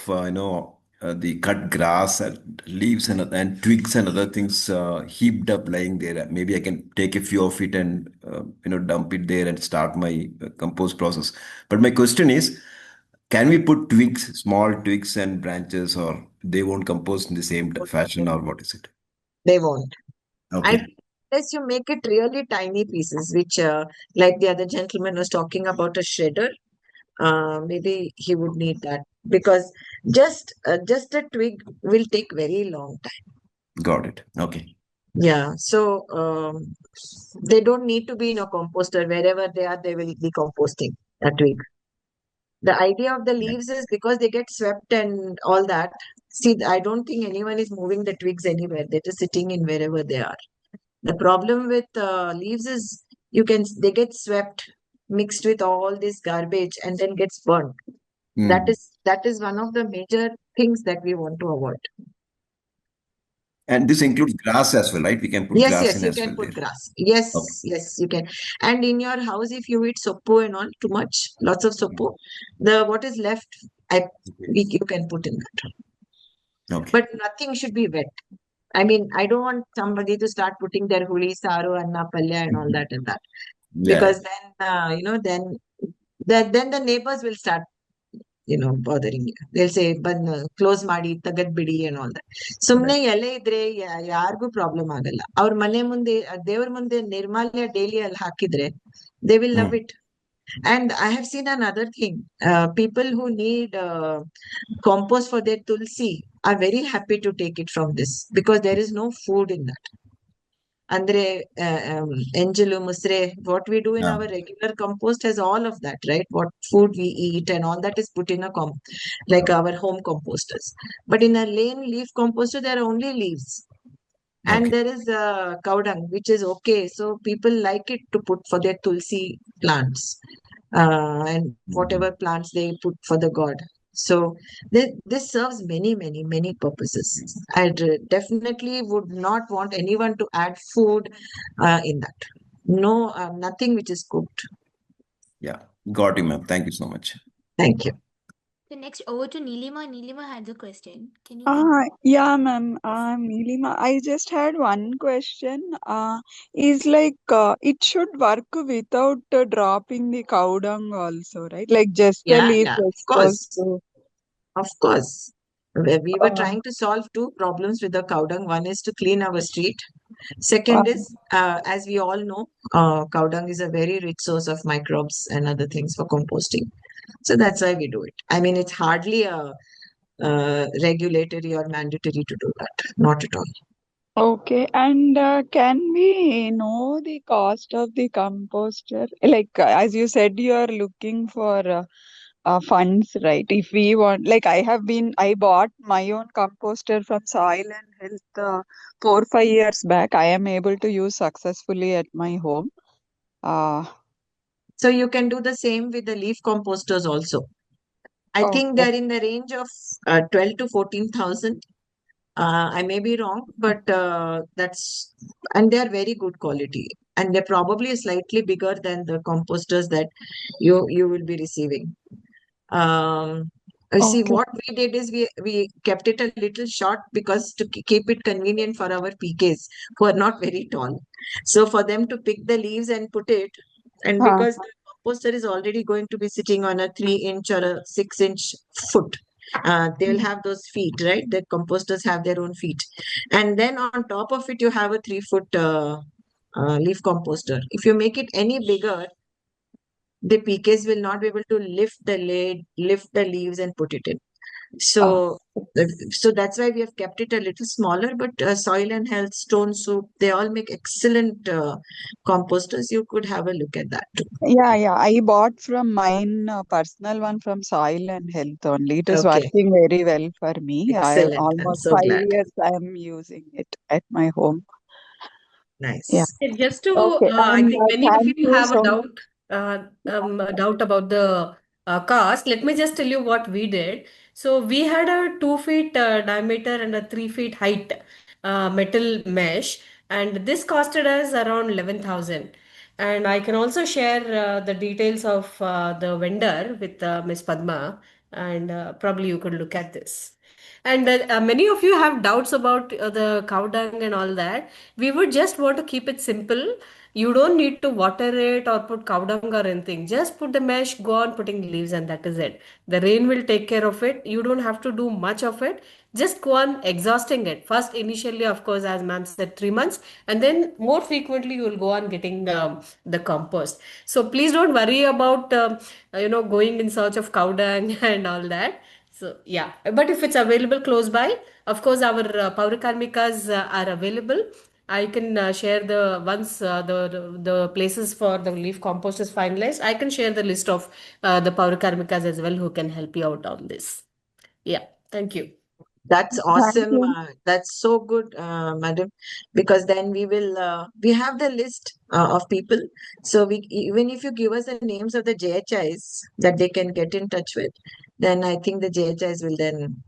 the cut grass and leaves and twigs and other things heaped up lying there. Maybe I can take a few of it and, dump it there and start my compost process. But my question is, can we put twigs, small twigs and branches, or they won't compost in the same fashion, or what is it? They won't. I Okay. think unless you make it really tiny pieces, which, like the other gentleman was talking about a shredder, maybe he would need that, because just a twig will take very long time. Got it. Okay. Yeah, so they don't need to be in a composter. Wherever they are, they will be composting a twig. The idea of the Yeah. leaves is because they get swept and all that. See, I don't think anyone is moving the twigs anywhere. They're just sitting in wherever they are. The problem with leaves is they get swept, mixed with all this garbage, and then gets burnt. That Mm. is one of the major things that we want to avoid. And this includes grass as well, right? We can put Yes, grass yes, in you as can well put there. grass. Okay. Yes, you can. And in your house, if you eat suppo and all too much, lots of suppo, the what is left, you can put in that. Okay. But nothing should be wet. I mean, I don't want somebody to start putting their huli, saru, anna, palya, and all that in that, Yeah. because then the neighbors will start, bothering you. They'll say, close ಮಾಡಿ ತಗದ್ ಬಿಡಿ and all that. ಸುಮ್ನೆ ಎಲೆ ಇದ್ರೆ ಯಾರಿಗೂ problem ಆಗಲ್ಲ. ಅವ್ರ ಮನೆ ಮುಂದೆ ದೇವ್ರ ಮುಂದೆ ನಿರ್ಮಾಲ್ಯ ಡೈಲಿ ಅಲ್ಲಿ ಹಾಕಿದ್ರೆ they will love it. And I have seen another thing. People who need compost for their tulsi are very happy to take it from this, because there is no food in that. Andre Angelo Musre, what we do in Yeah. our regular compost has all of that, right? What food we eat and all that is put in like our home composters. But in a lane leaf composter, there are only leaves. And Okay. there is cow dung, which is okay. So people like it to put for their tulsi plants and whatever plants they put for the god. So this serves many, many, many purposes. I definitely would not want anyone to add food in that. No, nothing which is cooked. Yeah. Got you, ma'am. Thank you so much. Thank you. So next over to Nilima. Nilima has a question. Can you Yeah, ma'am. Neelima, I just had one question. Is like it should work without dropping the cow dung also, right? Like just the Yeah, leaves yeah, of exposed course. to. Of course. where we were trying to solve two problems with the cow dung. One is to clean our street. Second is, as we all know, cow dung is a very rich source of microbes and other things for composting. So that's why we do it. I mean, it's hardly a regulatory or mandatory to do that. Not at all. Okay, and can we know the cost of the composter? Like, as you said, you are looking for funds, right? If we want, like, I bought my own composter from Soil and Health 4 5 years back. I am able to use successfully at my home. So you can do the same with the leaf composters also. I think Okay. they're in the range of 12 to 14,000. I may be wrong, but and they're very good quality. And they're probably slightly bigger than the composters that you will be receiving. See, Okay. what we did is we kept it a little short because to keep it convenient for our PKs who are not very tall. So for them to pick the leaves and put it, and because the composter is already going to be sitting on a 3 inch or a 6 inch foot, they'll have those feet, right? The composters have their own feet. And then on top of it, you have a 3 foot leaf composter. If you make it any bigger, the PKs will not be able to lift the lid, lift the leaves, and put it in. So, so that's why we have kept it a little smaller. But Soil and Health, Stone Soup, they all make excellent composters. You could have a look at that too. Yeah. I bought from mine personal one from Soil and Health only. It is Okay, working very well for me. I excellent. I'm almost so five glad. years I am using it at my home. Yeah. Nice. Just to, Okay. I think many of Thank you you have so much. a doubt about the cost. Let me just tell you what we did. So we had a 2 feet diameter and a 3 feet height metal mesh, and this costed us around 11,000. And I can also share the details of the vendor with Miss Padma, and probably you could look at this. And many of you have doubts about the cow dung and all that. We would just want to keep it simple. You don't need to water it or put cow dung or anything. Just put the mesh, go on putting leaves, and that is it. The rain will take care of it. You don't have to do much of it. Just go on exhausting it. First, initially, of course, as ma'am said, 3 months, and then more frequently, you will go on getting the compost. So please don't worry about going in search of cow dung and all that. So yeah, but if it's available close by, of course, our Paura Karmikas are available. I can share the once the places for the leaf compost is finalized. I can share the list of the Paura Karmikas as well who can help you out on this. Yeah, thank you. That's Thank awesome. you. That's so good, madam, because then we have the list of people. So even if you give us the names of the JHIs that they can get in touch with, then I think the JHIs will then,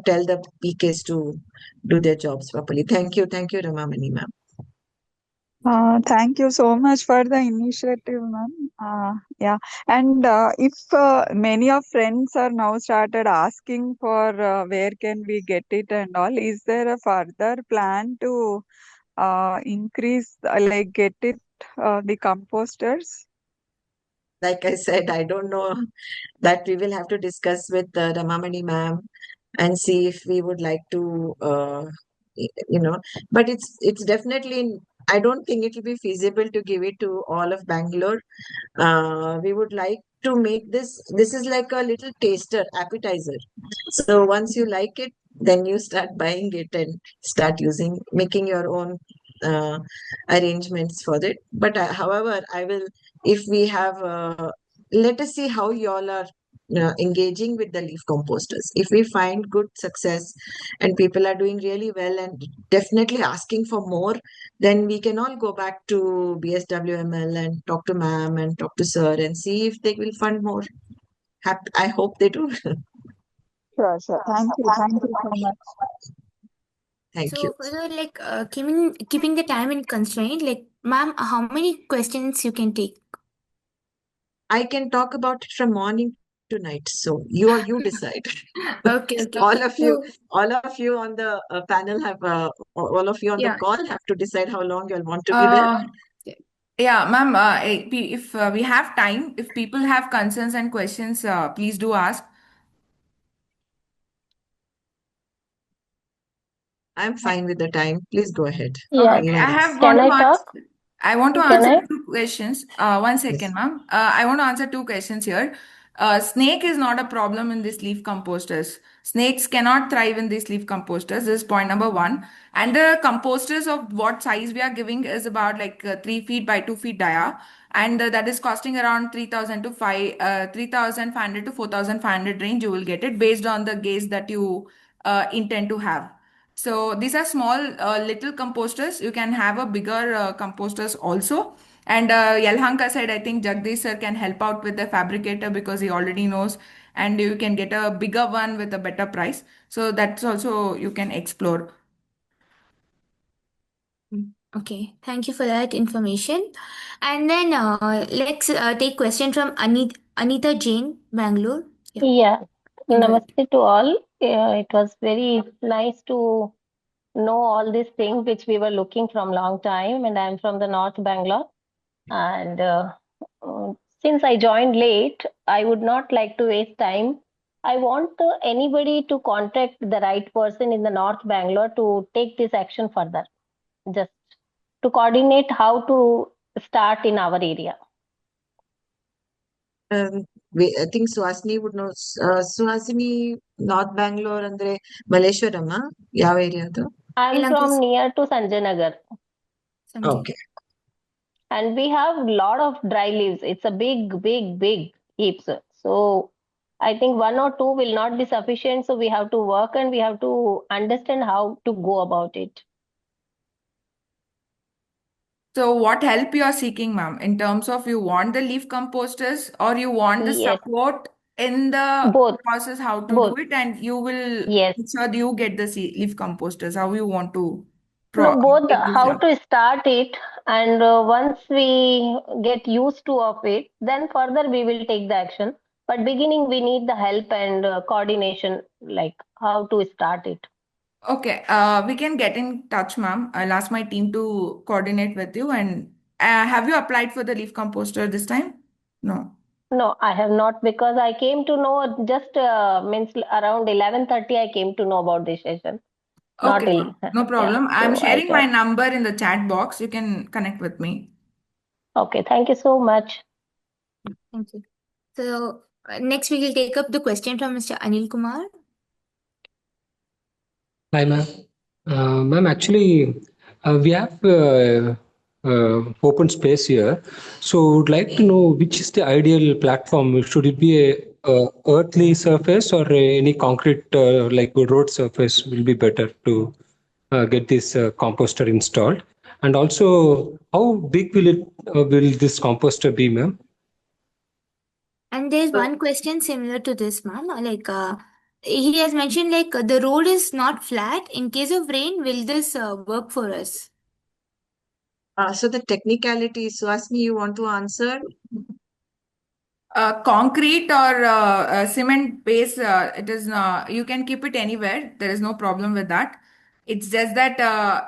tell the PKs to do their jobs properly. Thank you, Ramamani ma'am. Thank you so much for the initiative, ma'am. Yeah, and if many of friends are now started asking for where can we get it and all, is there a further plan to increase, like get it, the composters? Like I said, I don't know. That we will have to discuss with Ramamani ma'am and see if we would like to, but it's definitely, I don't think it will be feasible to give it to all of Bangalore. We would like to make this is like a little taster appetizer. So once you like it, then you start buying it and start making your own uh, arrangements for it. But however, I will, if we have, let us see how you all are engaging with the leaf composters. If we find good success and people are doing really well and definitely asking for more, then we can all go back to BSWML and talk to ma'am and talk to sir and see if they will fund more. I hope they do. Sure, sure. Thank you. Thank you so much. Thank you. So further, like keeping the time in constraint, like ma'am, how many questions you can take? I can talk about it from morning to night. So you decide. Okay. all of you, So all of you on the panel have, all of you on the yeah. call have to decide how long you'll want to be there. Yeah, ma'am, if we have time, if people have concerns and questions, please do ask. I'm fine with the time. Please go ahead. Yeah. Okay, I have Can want to I talk? answer. I want to Can answer I? 2 questions. One second, ma'am. I want to answer 2 questions here. Snake is not a problem in these leaf composters. Snakes cannot thrive in these leaf composters. This is point number one. And the composters of what size we are giving is about like 3 feet by 2 feet dia, and that is costing around 3,500 to 4,500 range. You will get it based on the gaze that you intend to have. So these are small little composters. You can have a bigger composters also. And Yelhanka said, I think Jagdish sir can help out with the fabricator because he already knows, and you can get a bigger one with a better price. So that's also you can explore. Okay, thank you for that information. And then let's take question from Anita Jain, Bangalore. Yeah. Yeah. You can go ahead. Namaste to all. It was very nice to know all these things which we were looking from long time, and I'm from the North Bangalore. And since I joined late, I would not like to waste time. I want anybody to contact the right person in the North Bangalore to take this action further, just to coordinate how to start in our area. I think Suhasini would know. Suhasini, North Bangalore andre Malleshwarama, ಯಾವ area ಅದು? I'm from near to Sanjay Nagar. Okay. And we have a lot of dry leaves. It's a big heaps. So I think 1 or 2 will not be sufficient. So we have to work and we have to understand how to go about it. So what help you are seeking, ma'am, in terms of you want the leaf composters or you want the Yes. support in the Both. process how to Both. do it, and you will Yes. ensure you get the leaf composters, how you want to No, both take this how up. to start it, and once we get used to of it, then further we will take the action. But beginning we need the help and coordination, like how to start it. Okay, we can get in touch, ma'am. I'll ask my team to coordinate with you. And have you applied for the leaf composter this time? No. No, I have not, because I came to know just means around 11:30 I came to know about this session. Not Okay, till ma'am. No problem. yeah, I'm so I sharing my thought, number in the chat box. You can connect with me. okay, thank you so much. Thank you. So next we will take up the question from Mr. Anil Kumar. Hi, ma'am. Ma'am, actually, we have open space here. So, would like to know which is the ideal platform. Should it be a earthly surface or any concrete like road surface will be better to get this composter installed? And also, how big will this composter be, ma'am? And there's one question similar to this, ma'am. Like he has mentioned, like the road is not flat. In case of rain, will this work for us? So the technicality, Suhasini, you want to answer? Concrete or cement base, it is you can keep it anywhere. There is no problem with that. It's just that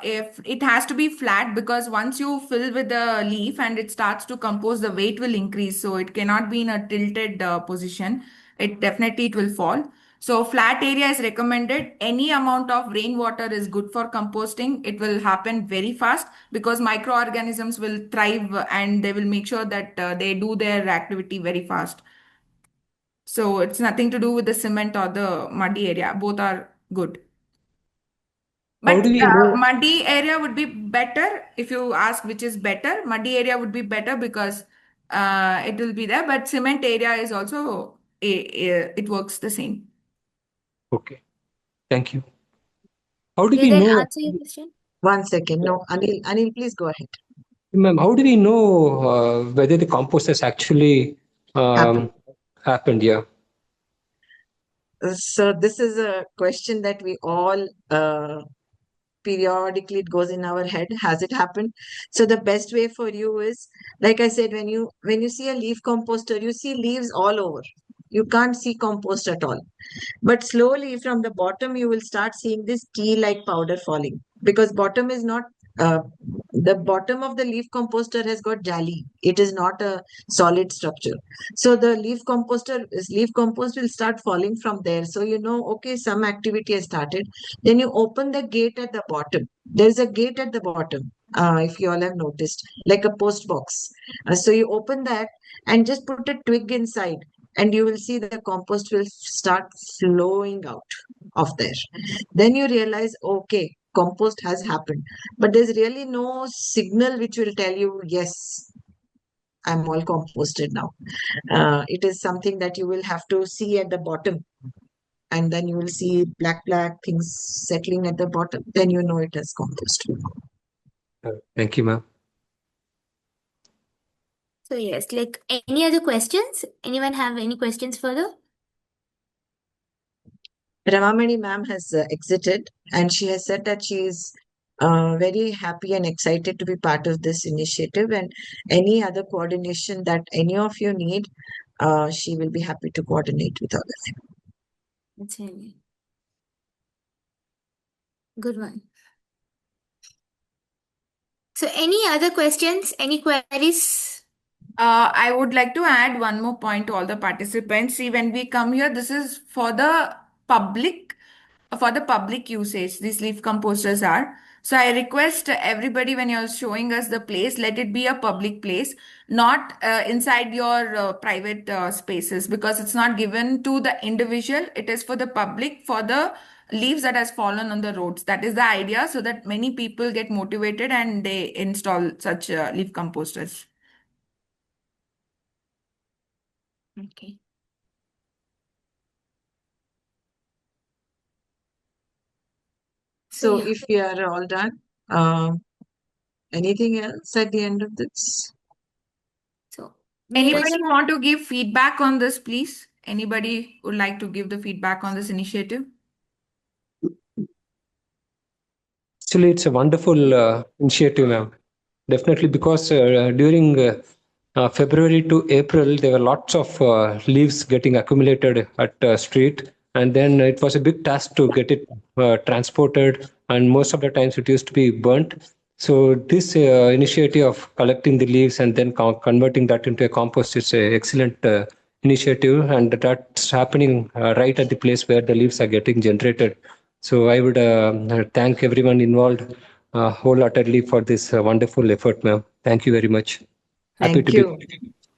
if it has to be flat, because once you fill with the leaf and it starts to compose, the weight will increase. So it cannot be in a tilted position. It will fall. So flat area is recommended. Any amount of rainwater is good for composting. It will happen very fast because microorganisms will thrive and they will make sure that they do their activity very fast. So it's nothing to do with the cement or the muddy area. Both are good. How But do we know? muddy area would be better if you ask which is better. Muddy area would be better because it will be there. But cement area is also it works the same. Okay, thank you. How do we Did that know? answer your question? One second. No, Anil, please go ahead. Ma'am, how do we know whether the compost has actually happened? Yeah. So this is a question that we all periodically it goes in our head. Has it happened? So the best way for you is, like I said, when you see a leaf composter, you see leaves all over. You can't see compost at all. But slowly from the bottom, you will start seeing this tea-like powder falling because bottom is not The bottom of the leaf composter has got jali. It is not a solid structure. So the leaf compost will start falling from there. So you know, okay, some activity has started. Then you open the gate at the bottom. There's a gate at the bottom, if you all have noticed, like a post box. So you open that and just put a twig inside, and you will see the compost will start flowing out of there. Then you realize, okay, compost has happened, but there's really no signal which will tell you, yes, I'm all composted now. It is something that you will have to see at the bottom, and then you will see black things settling at the bottom. Then you know it has composted. Thank you, ma'am. So yes, like any other questions? Anyone have any questions further? Ramamani ma'am has exited, and she has said that she is very happy and excited to be part of this initiative, and any other coordination that any of you need, she will be happy to coordinate with all of you. That's really good one. So any other questions? Any queries? I would like to add one more point to all the participants. See, when we come here, this is for the public usage. These leaf composters are. So I request everybody, when you're showing us the place, let it be a public place, not inside your private spaces, because it's not given to the individual. It is for the public, for the leaves that has fallen on the roads. That is the idea, so that many people get motivated and they install such leaf composters. Okay. So if we are all done, anything else at the end of this? So anybody want to give feedback on this, please? Anybody would like to give the feedback on this initiative? Actually, it's a wonderful initiative, ma'am. Definitely, because during February to April, there were lots of leaves getting accumulated at street, and then it was a big task to get it transported, and most of the times it used to be burnt. So this initiative of collecting the leaves and then converting that into a compost is an excellent initiative, and that's happening right at the place where the leaves are getting generated. So I would thank everyone involved wholeheartedly for this wonderful effort, ma'am. Thank you very much. Happy Thank to you.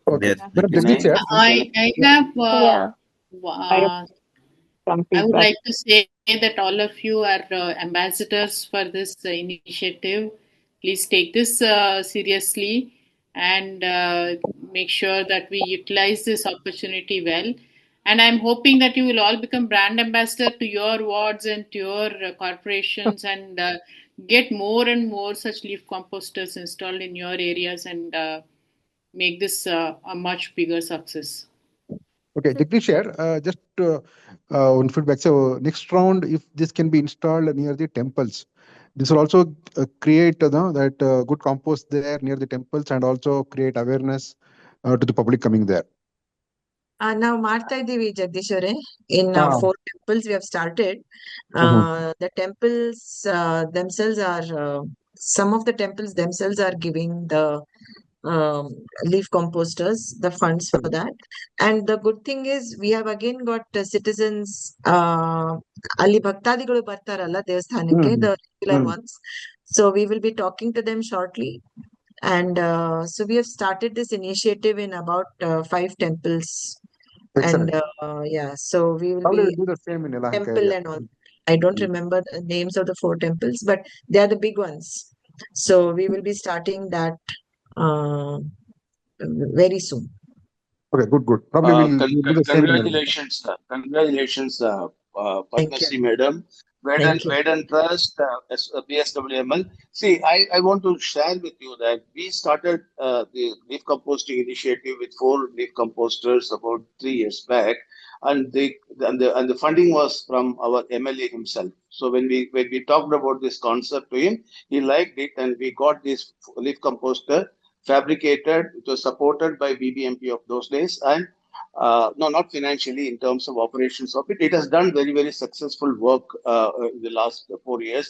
Okay. Yes, Madam thank you, Jagdish ma'am. sir, I have Some I would feedback. like to say that all of you are ambassadors for this initiative. Please take this seriously and make sure that we utilize this opportunity well. And I'm hoping that you will all become brand ambassador to your wards and to your corporations and get more and more such leaf composters installed in your areas and make this a much bigger success. Okay, Jagdish sir, just one feedback. So next round, if this can be installed near the temples, this will also create that good compost there near the temples and also create awareness to the public coming there. Now, ಮಾಡ್ತಾ ಇದ್ದೀವಿ ಜಗದೀಶ್ ಅವರೇ. In 4 temples we have started. The temples themselves are, some of the temples themselves are giving the leaf composters the funds for that. And the good thing is we have again got citizens, ಅಲ್ಲಿ ಭಕ್ತಾದಿಗಳು ಬರ್ತಾರಲ್ಲ ದೇವಸ್ಥಾನಕ್ಕೆ, the regular ones. So we will be talking to them shortly. And so we have started this initiative in about 5 temples. Excellent. And yeah, so we will Probably be we'll do the same in Yelahanka temple area. and all. I don't remember the names of the 4 temples, but they are the big ones. So we will be starting that very soon. Okay, good. Probably we'll do the same in Yelahanka. Congratulations, Padmashree Madam, Vedan Trust, BSWML. See, I want to share with you that we started the leaf composting initiative with 4 leaf composters about 3 years back, and the funding was from our MLA himself. So when we talked about this concept to him, he liked it, and we got this leaf composter fabricated. It was supported by BBMP of those days, and no, not financially in terms of operations of it. It has done very, very successful work in the last 4 years,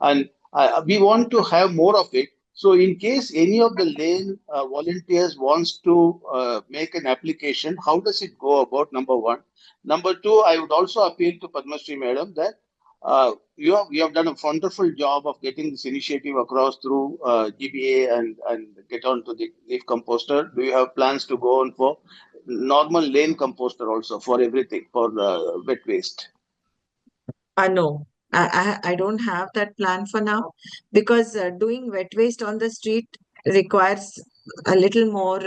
and we want to have more of it. So in case any of the lane volunteers wants to make an application, how does it go about, number one? Number two, I would also appeal to Padmashree Madam that you have done a wonderful job of getting this initiative across through GBA and get on to the leaf composter. Do you have plans to go on for normal lane composter also for everything, for wet waste? No, I don't have that plan for now because doing wet waste on the street requires a little more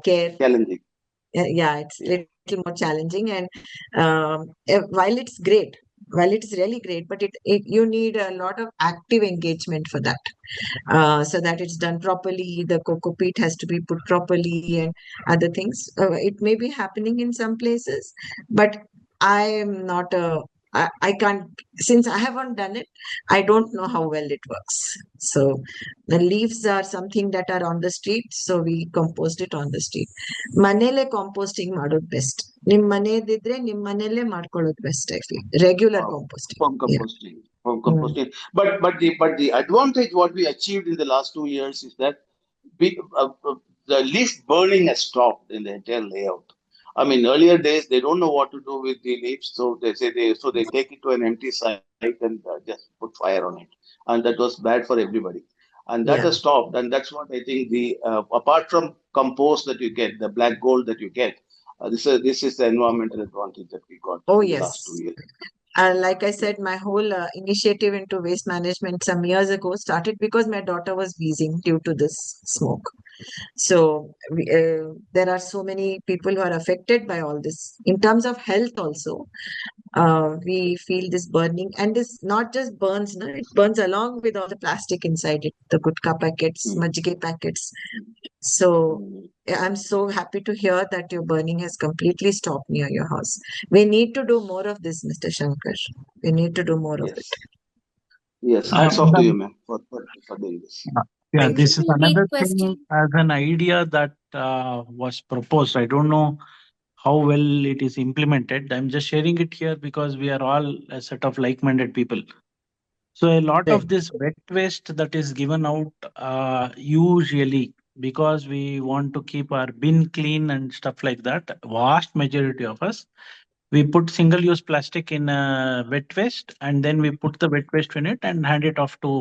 care. Challenging. Yeah, it's a little more challenging, and while it's great, while it's really great, but you need a lot of active engagement for that, so that it's done properly. The cocoa peat has to be put properly, and other things. It may be happening in some places, but I am not a. I can't, since I haven't done it, I don't know how well it works. So the leaves are something that are on the street, so we compost it on the street. ಮನೇಲೆ composting ಮಾಡೋದು best. ನಿಮ್ ಮನೆದಿದ್ರೆ ನಿಮ್ ಮನೇಲೆ ಮಾಡ್ಕೊಳ್ಳೋದು best. I feel regular composting. From composting. From composting. But the advantage what we achieved in the last 2 years is that the leaf burning has stopped in the entire layout. I mean, earlier days they don't know what to do with the leaves, so they take it to an empty site and just put fire on it, and that was bad for everybody. And that has stopped, and that's what I think the apart from compost that you get, the black gold that you get, this is the environmental advantage that we got in the last 2 years. And like I said, my whole initiative into waste management some years ago started because my daughter was wheezing due to this smoke. So there are so many people who are affected by all this. In terms of health also, we feel this burning, and this not just burns, no? It burns along with all the plastic inside it, the gutka packets, majige packets. So I'm so happy to hear that your burning has completely stopped near your house. We need to do more of this, Mr. Shankar. We need to do more of it. Yes, hats off to you, ma'am, for doing this. Yeah, Thank this you. is another Repeat thing question. as an idea that was proposed. I don't know how well it is implemented. I'm just sharing it here because we are all a set of like-minded people. So a lot of this wet waste that is given out usually because we want to keep our bin clean and stuff like that, vast majority of us, we put single-use plastic in wet waste and then we put the wet waste in it and hand it off to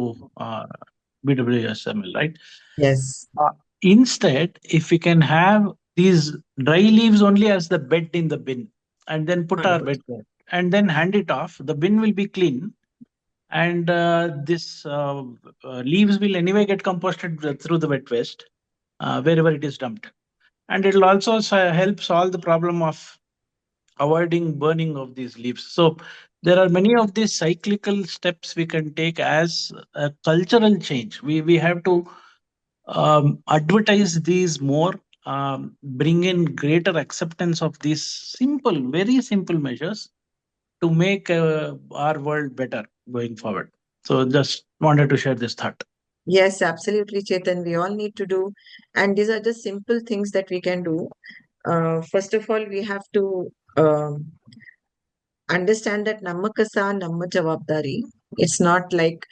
BSWML, right? Yes. Instead, if we can have these dry leaves only as the bed in the bin and then put our wet waste and then hand it off, the bin will be clean. And this leaves will anyway get composted through the wet waste wherever it is dumped. And it will also help solve the problem of avoiding burning of these leaves. So there are many of these cyclical steps we can take as a cultural change. We have to advertise these more, bring in greater acceptance of these simple, very simple measures to make our world better going forward. So just wanted to share this thought. Yes, absolutely, Chetan. We all need to do, and these are just simple things that we can do. First of all, we have to understand that namma kasa, namma jawabdari. It's not like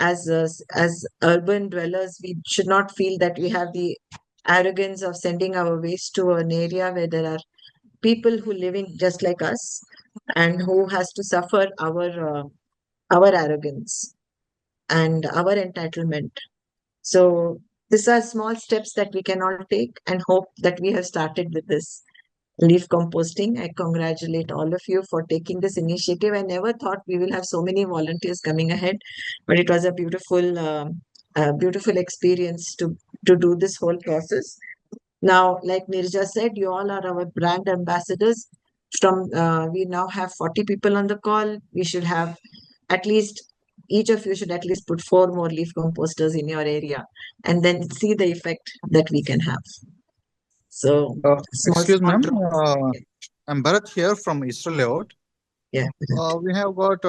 as urban dwellers, we should not feel that we have the arrogance of sending our waste to an area where there are people who live in just like us and who has to suffer our arrogance and our entitlement. So these are small steps that we can all take and hope that we have started with this leaf composting. I congratulate all of you for taking this initiative. I never thought we will have so many volunteers coming ahead, but it was a beautiful experience to do this whole process. Now, like Nirja said, you all are our brand ambassadors. We now have 40 people on the call. We should have at least, each of you should at least put 4 more leaf composters in your area and then see the effect that we can have. So, Excuse small ma'am, drops. I'm Bharat here from Eastern Layout. Yeah. We have got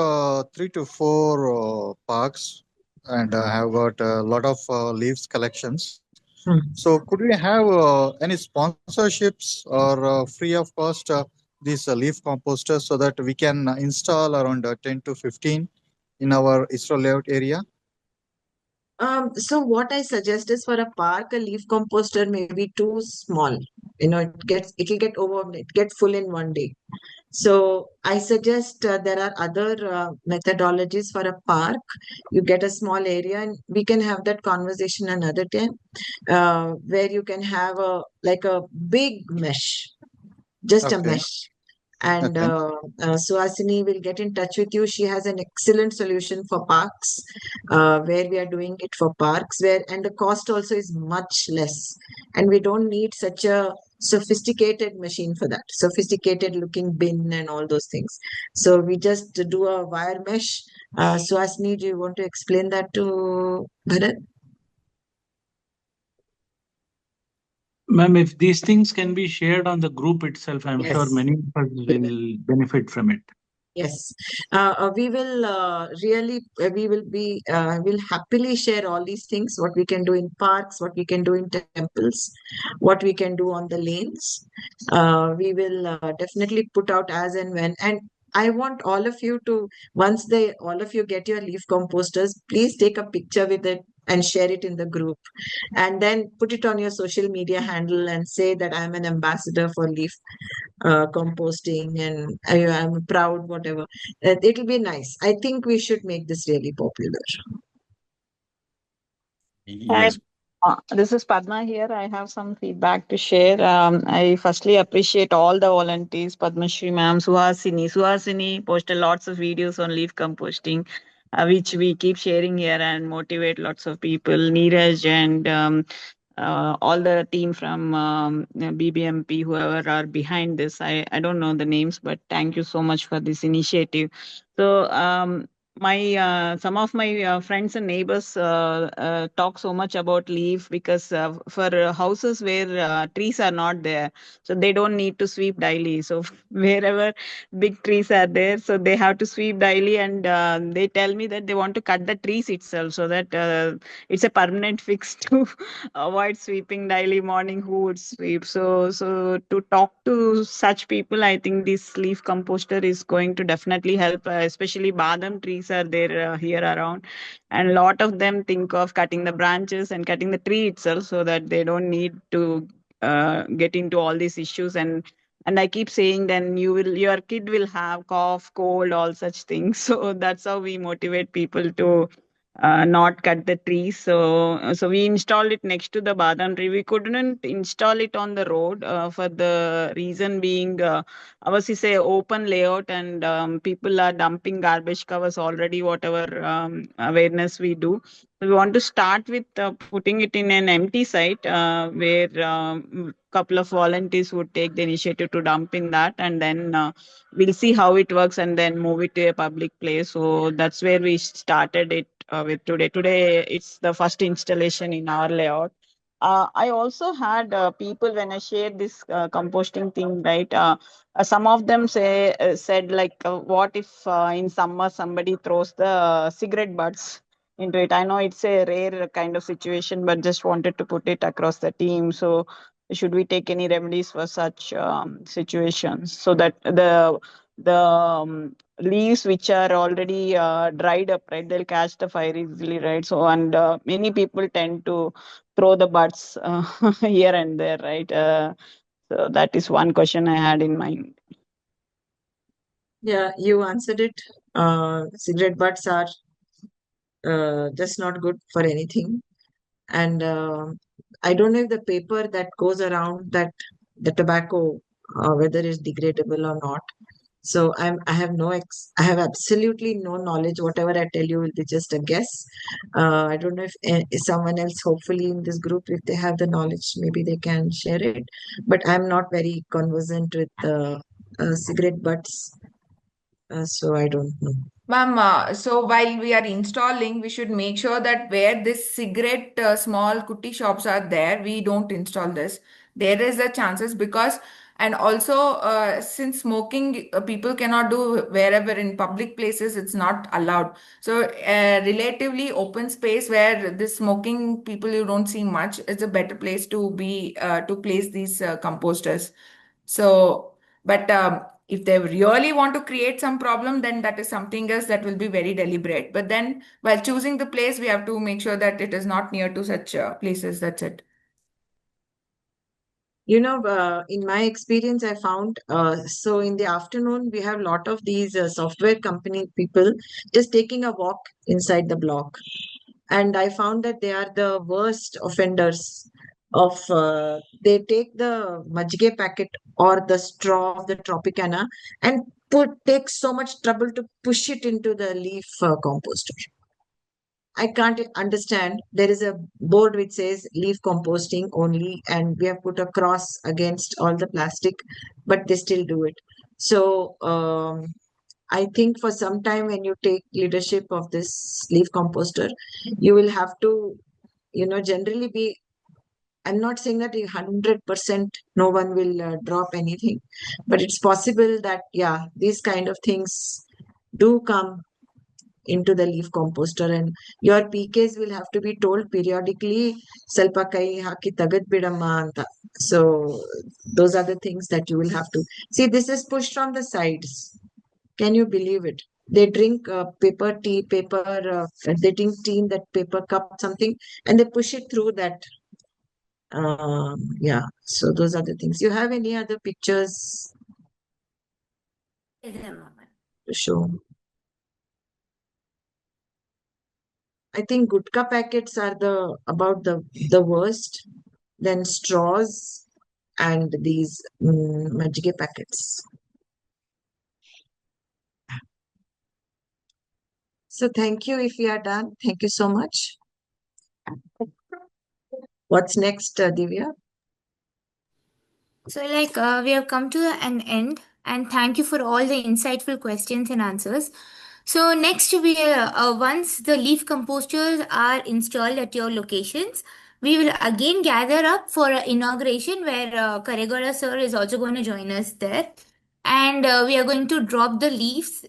3 to 4 parks and have got a lot of leaves collections. So could we have any sponsorships or free of cost these leaf composters so that we can install around 10 to 15 in our Eastern Layout area? So what I suggest is for a park, a leaf composter may be too small. It'll get over, it get full in one day. So I suggest there are other methodologies for a park. You get a small area, and we can have that conversation another time, where you can have a big mesh, just a Okay. mesh. And Okay. Suhasini will get in touch with you. She has an excellent solution for parks, where we are doing it for parks, and the cost also is much less. And we don't need such a sophisticated machine for that, sophisticated looking bin and all those things. So we just do a wire mesh. Suhasini, do you want to explain that to Bharat? Ma'am, if these things can be shared on the group itself, I'm sure Yes. many of us will benefit from it. Yes, we will we'll happily share all these things, what we can do in parks, what we can do in temples, what we can do on the lanes. We will definitely put out as and when. And I want all of you to, once all of you get your leaf composters, please take a picture with it and share it in the group. And then put it on your social media handle and say that I'm an ambassador for leaf composting, and I'm proud, whatever. It'll be nice. I think we should make this really popular. Hi, Yes. this is Padma here. I have some feedback to share. I firstly appreciate all the volunteers, Padmashree ma'am, Suhasini. Suhasini posted lots of videos on leaf composting, which we keep sharing here and motivate lots of people. Neeraj and all the team from BBMP, whoever are behind this. I don't know the names, but thank you so much for this initiative. So my some of my friends and neighbors talk so much about leaf because for houses where trees are not there, so they don't need to sweep daily. So wherever big trees are there, so they have to sweep daily, and they tell me that they want to cut the trees itself so that it's a permanent fix to avoid sweeping daily morning. Who would sweep? So to talk to such people, I think this leaf composter is going to definitely help, especially badam trees are there here around, and a lot of them think of cutting the branches and cutting the tree itself so that they don't need to get into all these issues. And I keep saying, then your kid will have cough, cold, all such things. So that's how we motivate people to not cut the trees. So we installed it next to the badam tree. We couldn't install it on the road for the reason being ours is a open layout, and people are dumping garbage covers already, whatever awareness we do. So we want to start with putting it in an empty site where couple of volunteers would take the initiative to dump in that, and then we'll see how it works and then move it to a public place. So that's where we started it with today. Today it's the first installation in our layout. I also had people when I shared this composting thing, right? Some of them said like, what if in summer somebody throws the cigarette butts into it? I know it's a rare kind of situation, but just wanted to put it across the team. So should we take any remedies for such situations so that the leaves which are already dried up, right, they'll catch the fire easily, right? So and many people tend to throw the butts here and there, right? So that is one question I had in mind. Yeah, you answered it. Cigarette butts are just not good for anything. And I don't know if the paper that goes around that the tobacco, whether it's degradable or not. So I have absolutely no knowledge. Whatever I tell you will be just a guess. I don't know if someone else, hopefully in this group, if they have the knowledge, maybe they can share it. But I'm not very conversant with cigarette butts, so I don't know. Ma'am, so while we are installing, we should make sure that where this cigarette small kutty shops are there, we don't install this. There is a chances because, and also since smoking, people cannot do wherever in public places, it's not allowed. So relatively open space where the smoking people you don't see much is a better place to be to place these composters. So, but If they really want to create some problem, then that is something else that will be very deliberate. But then while choosing the place, we have to make sure that it is not near to such places. That's it. You know, in my experience, I found so in the afternoon, we have a lot of these software company people just taking a walk inside the block. And I found that they are the worst offenders of, they take the majige packet or the straw of the Tropicana and take so much trouble to push it into the leaf composter. I can't understand. There is a board which says leaf composting only, and we have put a cross against all the plastic, but they still do it. So I think for some time when you take leadership of this leaf composter, you will have to, generally be. I'm not saying that 100% no one will drop anything, but it's possible that, yeah, these kind of things do come into the leaf composter, and your PKs will have to be told periodically, ಸ್ವಲ್ಪ ಕೈ ಹಾಕಿ ತೆಗೆದ್ ಬಿಡಮ್ಮ ಅಂತ. So those are the things that you will have to see. This is pushed from the sides. Can you believe it? They drink paper tea, they drink tea in that paper cup, something, and they push it through that. Yeah, so those are the things. You have any other pictures to show? I think gutka packets are about the worst, then straws and these majige packets. So thank you if we are done. Thank you so much. What's next, Divya? So, we have come to an end, and thank you for all the insightful questions and answers. So, next, once the leaf composters are installed at your locations, we will again gather up for an inauguration where Karee Gowda sir is also going to join us there. And we are going to drop the leaves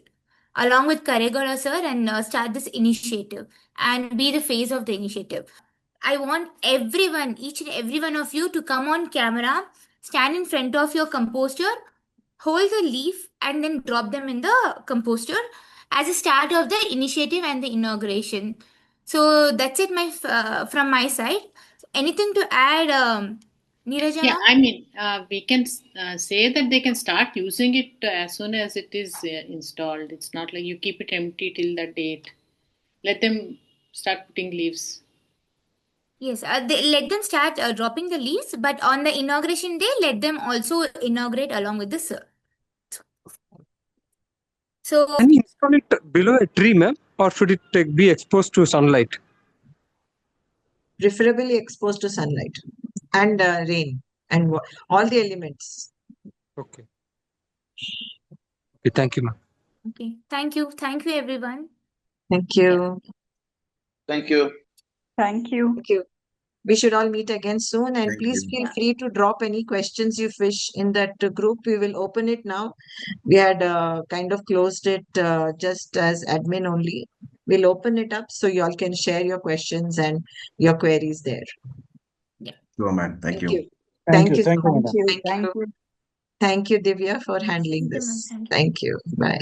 along with Karee Gowda sir and start this initiative and be the face of the initiative. I want everyone, each and every one of you, to come on camera, stand in front of your composter, hold the leaf, and then drop them in the composter as a start of the initiative and the inauguration. So that's it from my side. Anything to add, Neerajana? Yeah, I mean, we can say that they can start using it as soon as it is installed. It's not like you keep it empty till the date. Let them start putting leaves. Yes, let them start dropping the leaves, but on the inauguration day, let them also inaugurate along with the sir. So, can you install it below a tree, ma'am, or should it be exposed to sunlight? Preferably exposed to sunlight and rain and all the elements. Okay. Okay, thank you, ma'am. Okay, thank you everyone. Thank you. Thank you. Thank you. Thank you. We should all meet again soon, and Thank please you. feel free to drop any questions you wish in that group. We will open it now. We had kind of closed it just as admin only. We'll open it up so you all can share your questions and your queries there. Yeah. Sure, man. Thank you. Thank you. Thank you, madam. Thank you, Divya, for handling this. Thank you. Bye.